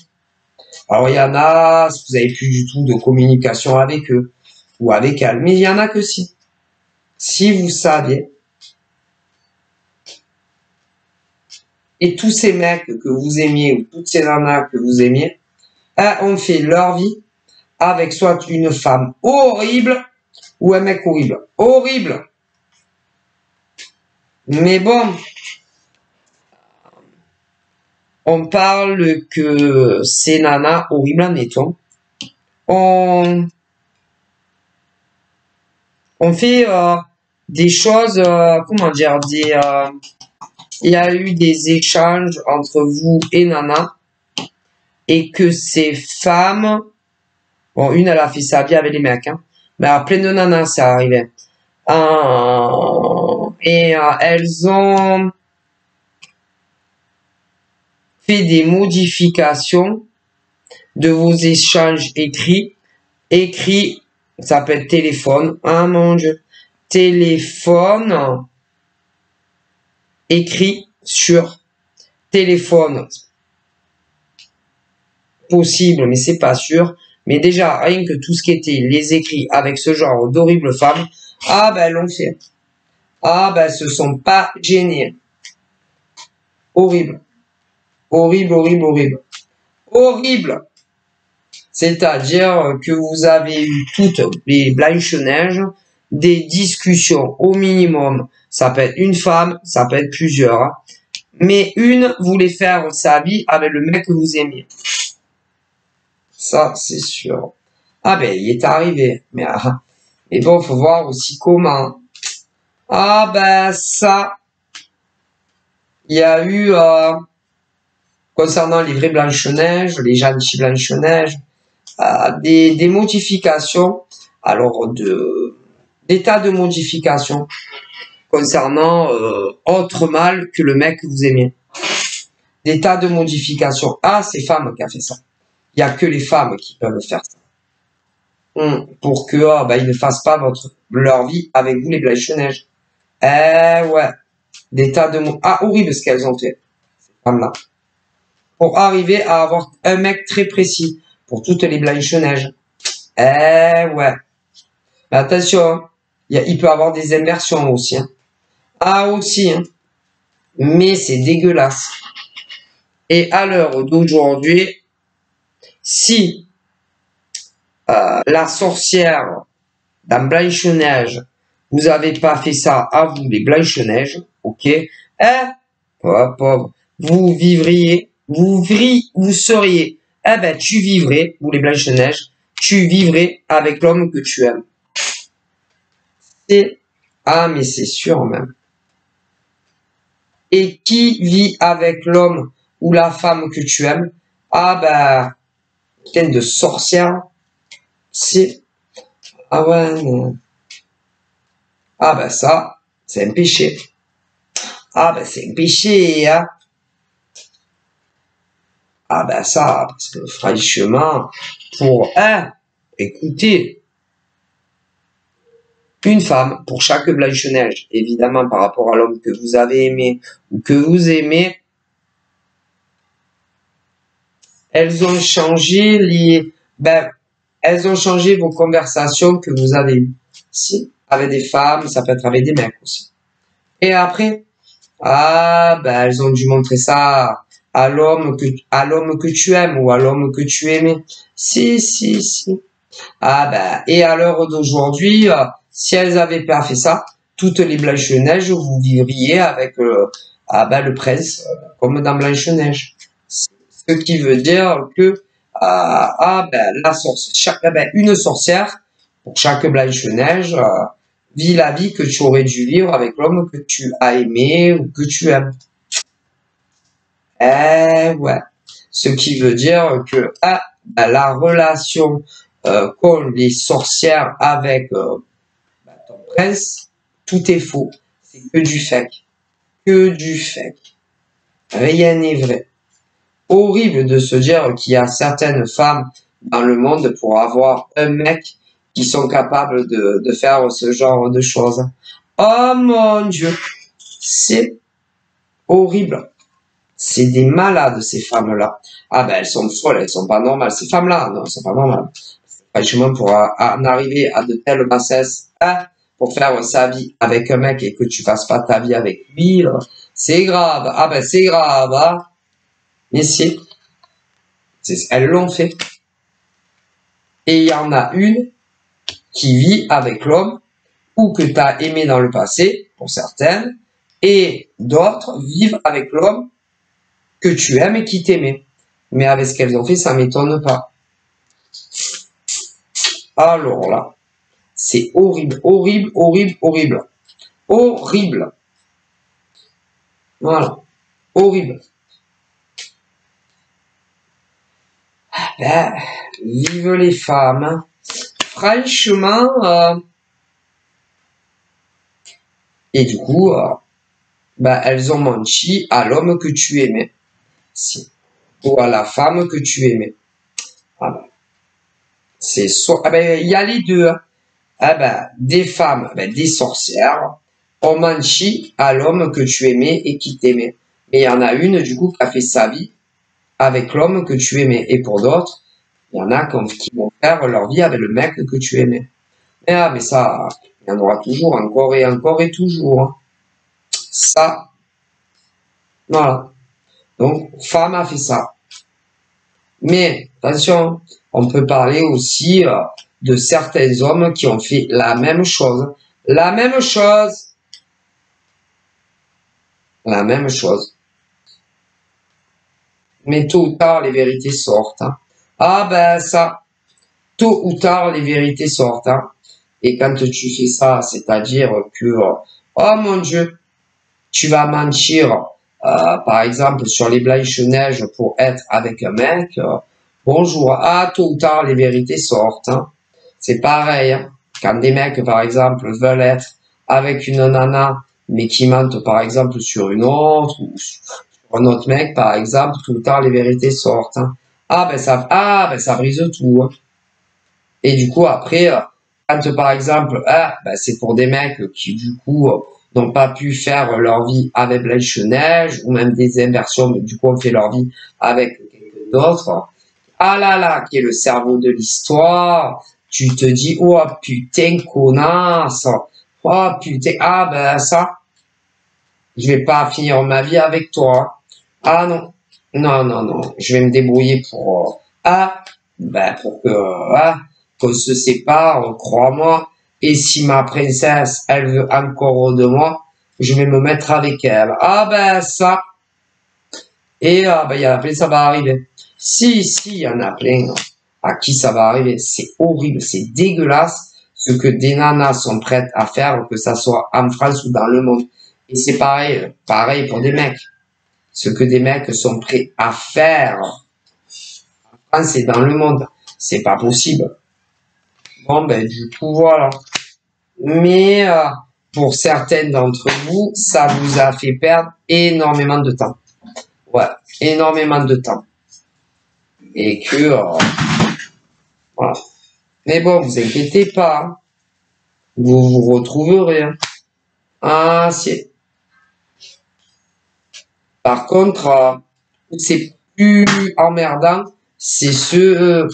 Alors il y en a, vous avez plus du tout de communication avec eux ou avec elles. Mais il y en a que si. Si vous saviez. Et tous ces mecs que vous aimiez ou toutes ces nanas que vous aimiez, ont fait leur vie avec soit une femme horrible ou un mec horrible. Horrible. Mais bon, on parle que ces nanas horribles, admettons, on fait des choses, comment dire, il y a eu des échanges entre vous et nana, et que ces femmes, bon, une elle a fait sa vie avec les mecs, hein, mais à plein de nanas ça arrivait. Et elles ont fait des modifications de vos échanges écrits. Écrit, ça s'appelle téléphone. Ah mon Dieu. Téléphone. Écrit sur téléphone. Possible, mais c'est pas sûr. Mais déjà, rien que tout ce qui était les écrits avec ce genre d'horribles femmes, ah ben elles l'ont fait. Ah ben elles se sont pas gênées. Horrible. Horrible, horrible, horrible. Horrible. C'est-à-dire que vous avez eu toutes les Blanche-Neige, des discussions au minimum. Ça peut être une femme, ça peut être plusieurs. Hein. Mais une voulait faire sa vie avec le mec que vous aimiez. Ça, c'est sûr. Ah ben, il est arrivé. Mais bon, faut voir aussi comment. Ah ben, ça, il y a eu, concernant les vraies Blanche-Neige, les gentilles Blanche-Neige, des modifications, alors des tas de modifications concernant autre mâle que le mec que vous aimiez. Des tas de modifications. Ah, c'est femmes qui a fait ça. Il y a que les femmes qui peuvent faire ça. Pour que ils ne fassent pas leur vie avec vous les Blanche-Neige. Ouais. Des tas de horrible ce qu'elles ont fait, ces femmes-là. Pour arriver à avoir un mec très précis pour toutes les Blanche-Neige. Ouais. Mais attention, hein. Il peut avoir des inversions aussi. Hein. Ah aussi, hein. Mais c'est dégueulasse. Et à l'heure d'aujourd'hui, si la sorcière dans Blanche-Neige, vous avez pas fait ça à vous, les Blanche-Neige, ok, hein, pauvre, vous vivriez, vous seriez, eh ben, tu vivrais, vous les Blanche-Neige, tu vivrais avec l'homme que tu aimes. Ah, mais c'est sûr même. Et qui vit avec l'homme ou la femme que tu aimes? Ah, ben, putain de sorcière, c'est, ah ouais, non. Ah, ben, ça, c'est un péché. Ah, ben, c'est un péché, hein. Ah, ben, ça, parce que franchement, pour un, écoutez, une femme pour chaque Blanche-Neige, évidemment par rapport à l'homme que vous avez aimé ou que vous aimez, elles ont changé elles ont changé vos conversations que vous avez eues. Si, avec des femmes, ça peut être avec des mecs aussi. Et après, elles ont dû montrer ça à l'homme que tu aimes ou à l'homme que tu aimais. Si. Et à l'heure d'aujourd'hui, si elles avaient pas fait ça, toutes les Blanche-Neige, vous vivriez avec le prince, comme dans Blanche-Neige. Ce qui veut dire que une sorcière, pour chaque Blanche-Neige, vit la vie que tu aurais dû vivre avec l'homme que tu as aimé ou que tu aimes. Ouais. Ce qui veut dire que la relation qu'ont les sorcières avec ton prince, tout est faux. C'est que du fake. Que du fake. Rien n'est vrai. Horrible de se dire qu'il y a certaines femmes dans le monde pour avoir un mec qui sont capables de faire ce genre de choses. Oh mon Dieu, c'est horrible. C'est des malades, ces femmes-là. Ah ben, elles sont folles, elles sont pas normales. Ces femmes-là, non, elles sont pas normales. Franchement, pour en arriver à de telles bassesses, pour faire sa vie avec un mec et que tu fasses pas ta vie avec lui, c'est grave. Ah ben, c'est grave, hein. Mais elles l'ont fait. Et il y en a une qui vit avec l'homme ou que tu as aimé dans le passé, pour certaines, et d'autres vivent avec l'homme que tu aimes et qui t'aimait. Mais avec ce qu'elles ont fait, ça m'étonne pas. Alors là, c'est horrible, horrible, horrible, horrible. Horrible. Voilà. Horrible. Vive les femmes. Hein. Franchement, et du coup, elles ont menti à l'homme que tu aimais. Si. Ou à la femme que tu aimais. C'est soit, il y a les deux. Hein. Des femmes, des sorcières, ont menti à l'homme que tu aimais et qui t'aimait. Mais il y en a une, du coup, qui a fait sa vie avec l'homme que tu aimais. Et pour d'autres, il y en a qui vont faire leur vie avec le mec que tu aimais. Mais ça, il y en aura toujours, encore et toujours. Hein. Ça, voilà. Donc, femme a fait ça. Mais, attention, on peut parler aussi de certains hommes qui ont fait la même chose. La même chose. La même chose. Mais tôt ou tard, les vérités sortent. Hein. Ça, tôt ou tard, les vérités sortent. Hein. Et quand tu fais ça, c'est-à-dire que, oh mon Dieu, tu vas mentir, par exemple, sur les Blanche-Neige pour être avec un mec, bonjour, tôt ou tard, les vérités sortent. Hein. C'est pareil. Hein. Quand des mecs, par exemple, veulent être avec une nana, mais qui mentent, par exemple, sur une autre, ou sur un autre mec, par exemple, tout le temps, les vérités sortent. Hein. Ça brise tout. Hein. Et du coup, après, quand, par exemple, c'est pour des mecs qui, du coup, n'ont pas pu faire leur vie avec Blanche-Neige, ou même des inversions, mais du coup, ont fait leur vie avec quelqu'un d'autre. Ah là là, qui est le cerveau de l'histoire. Tu te dis, oh putain, connasse. Oh putain, ça, je vais pas finir ma vie avec toi. Ah non. Non, non, non. Je vais me débrouiller pour, pour que, qu'on se sépare, crois-moi. Et si ma princesse, elle veut encore de moi, je vais me mettre avec elle. Ah, ben, ça. Et, il y en a plein, ça va arriver. Si, il y en a plein à qui ça va arriver. C'est horrible, c'est dégueulasse ce que des nanas sont prêtes à faire, que ça soit en France ou dans le monde. Et c'est pareil pour des mecs. Ce que des mecs sont prêts à faire en France et dans le monde. C'est pas possible. Bon, ben, du coup, voilà. Mais, pour certaines d'entre vous, ça vous a fait perdre énormément de temps. Ouais, énormément de temps. Et que, voilà. Mais bon, vous inquiétez pas, hein. Vous vous retrouverez, hein. Ah, si. Par contre, c'est plus emmerdant, c'est ceux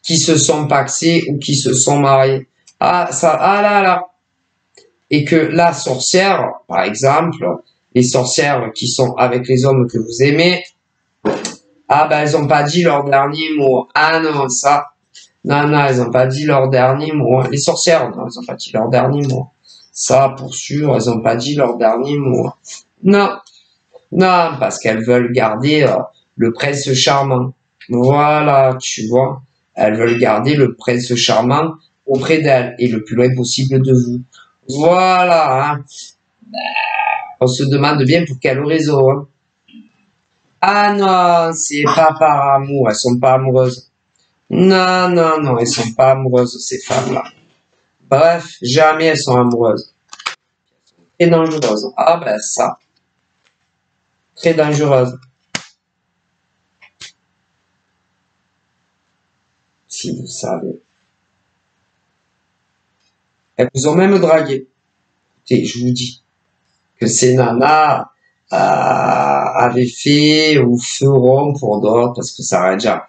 qui se sont paxés ou qui se sont mariés. Ah, ça, ah là là. Et que la sorcière, par exemple, les sorcières qui sont avec les hommes que vous aimez, ah ben elles ont pas dit leur dernier mot. Ah non, ça. Non, non, elles ont pas dit leur dernier mot. Les sorcières, non, elles ont pas dit leur dernier mot. Ça, pour sûr, elles ont pas dit leur dernier mot. Non, non, parce qu'elles veulent garder le prince charmant. Voilà, tu vois. Elles veulent garder le prince charmant auprès d'elles et le plus loin possible de vous. Voilà, hein. On se demande bien pour quelle raison, hein. Ah non, c'est pas par amour, elles sont pas amoureuses. Non, non, non, elles sont pas amoureuses, ces femmes-là. Bref, jamais elles sont amoureuses. Très dangereuses. Ah ben ça, très dangereuse. Si vous savez. Elles vous ont même dragué. Écoutez, je vous dis que ces nanas avaient fait ou feront pour d'autres, parce que ça arrête déjà.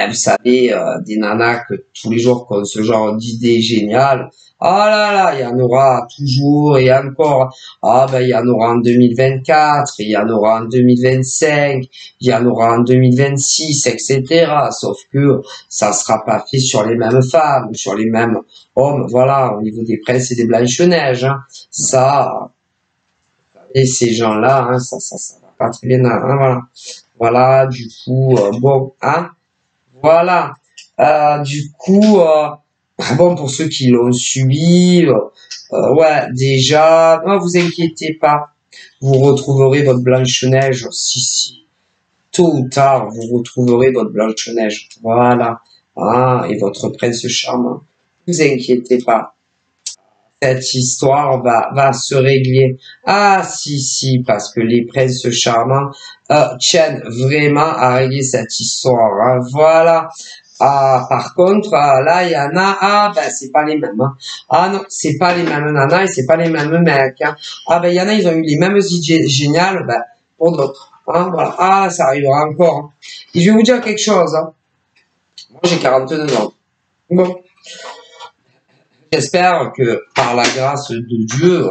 Vous savez, des nanas que tous les jours qui ont ce genre d'idées géniales. Ah là là, il y en aura toujours et encore. Ah ben, il y en aura en 2024, il y en aura en 2025, il y en aura en 2026, etc. Sauf que ça sera pas fait sur les mêmes femmes, sur les mêmes hommes. Voilà, au niveau des princes et des Blanches-Neiges, hein. Ça, et ces gens-là, hein, ça va pas très bien, hein, voilà. Voilà, du coup, bon, hein, voilà. Du coup, bon, pour ceux qui l'ont subi, ouais, déjà, ne vous inquiétez pas, vous retrouverez votre Blanche-Neige, si, tôt ou tard, vous retrouverez votre Blanche-Neige, voilà, hein, et votre prince charmant. Ne vous inquiétez pas, cette histoire va se régler. Ah, si, parce que les princes charmants tiennent vraiment à régler cette histoire, hein. Voilà. Ah, par contre, là, il y en a, ben, c'est pas les mêmes, hein. Ah non, c'est pas les mêmes nanas et c'est pas les mêmes mecs, hein. Ah, ben, il y en a, ils ont eu les mêmes idées géniales, ben, pour d'autres, hein, voilà. Ah, ça arrivera encore, hein. Et je vais vous dire quelque chose, hein. Moi, j'ai 42 ans. Bon. J'espère que par la grâce de Dieu,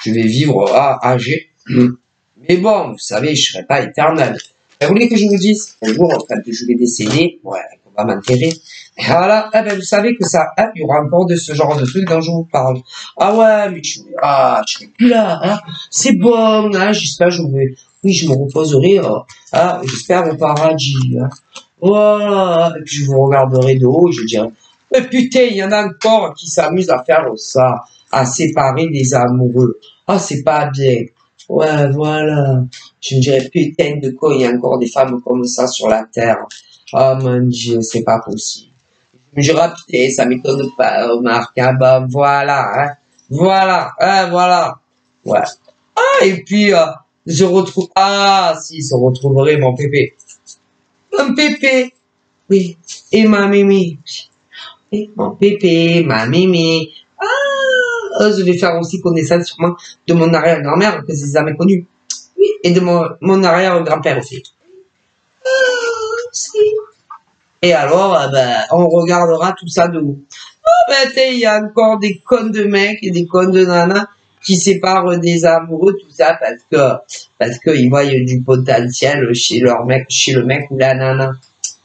je vais vivre âgé. Mais bon, vous savez, je serai pas éternel. Vous voulez que je vous dise, un jour, quand je vais décéder, ouais, on va m'enterrer. Et voilà, eh ben, vous savez que ça, il y aura encore de ce genre de trucs dont je vous parle. Ah ouais, mais je serai plus là, hein. C'est bon, hein, j'espère, oui, je me reposerai, j'espère au paradis, hein. Voilà, et puis je vous regarderai de haut et je dirai, putain, il y en a encore qui s'amusent à faire ça, à séparer les amoureux. Ah, c'est pas bien. Ouais, voilà. Je me dirais, putain, de quoi il y a encore des femmes comme ça sur la terre. Oh mon Dieu, c'est pas possible. Je me dirais, putain, ça m'étonne pas, Marc. Ah bah voilà, hein. Voilà, hein, voilà. Ouais. Ah, et puis, je retrouve... Ah, si, je retrouverai mon pépé. Mon pépé. Oui. Et ma mimi. Mon pépé, ma mémé. Ah, je vais faire aussi connaissance sûrement de mon arrière-grand-mère que je n'ai jamais connue. Oui, et de mon arrière-grand-père aussi. Si. Et alors, ben, on regardera tout ça de haut. Oh, ben, il y a encore des connes de mecs et des connes de nanas qui séparent des amoureux, tout ça, parce que ils voient du potentiel chez leur mec, chez le mec ou la nana.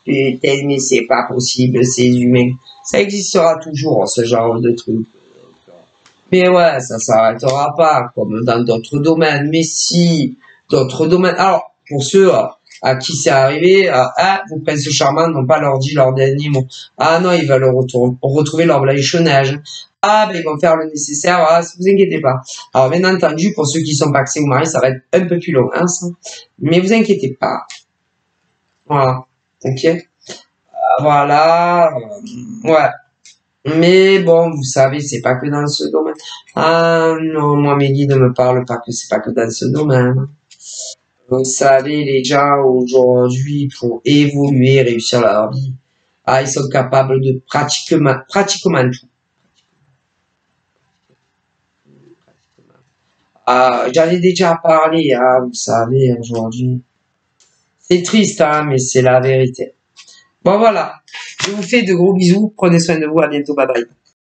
Putain, mais c'est pas possible, c'est humain. Ça existera toujours, ce genre de truc. Mais ouais, ça s'arrêtera pas, comme dans d'autres domaines. Mais si, d'autres domaines. Alors, pour ceux à qui c'est arrivé, vos princes charmants n'ont pas leur dit leur dernier mot. Ah non, ils veulent retrouver leur blanche-neige. Ah, ben ils vont faire le nécessaire, vous inquiétez pas. Alors, bien entendu, pour ceux qui sont paxés ou mariés, ça va être un peu plus long, hein, ça. Mais vous inquiétez pas. Voilà. Ok? Voilà. Ouais. Mais bon, vous savez, c'est pas que dans ce domaine. Ah non, moi, mes guides ne me parlent pas que c'est pas que dans ce domaine. Vous savez, les gens aujourd'hui, pour évoluer, réussir leur vie, ils sont capables de pratiquement tout. J'en ai déjà parlé, vous savez, aujourd'hui. C'est triste, hein, mais c'est la vérité. Bon, voilà. Je vous fais de gros bisous. Prenez soin de vous. À bientôt. Bye bye.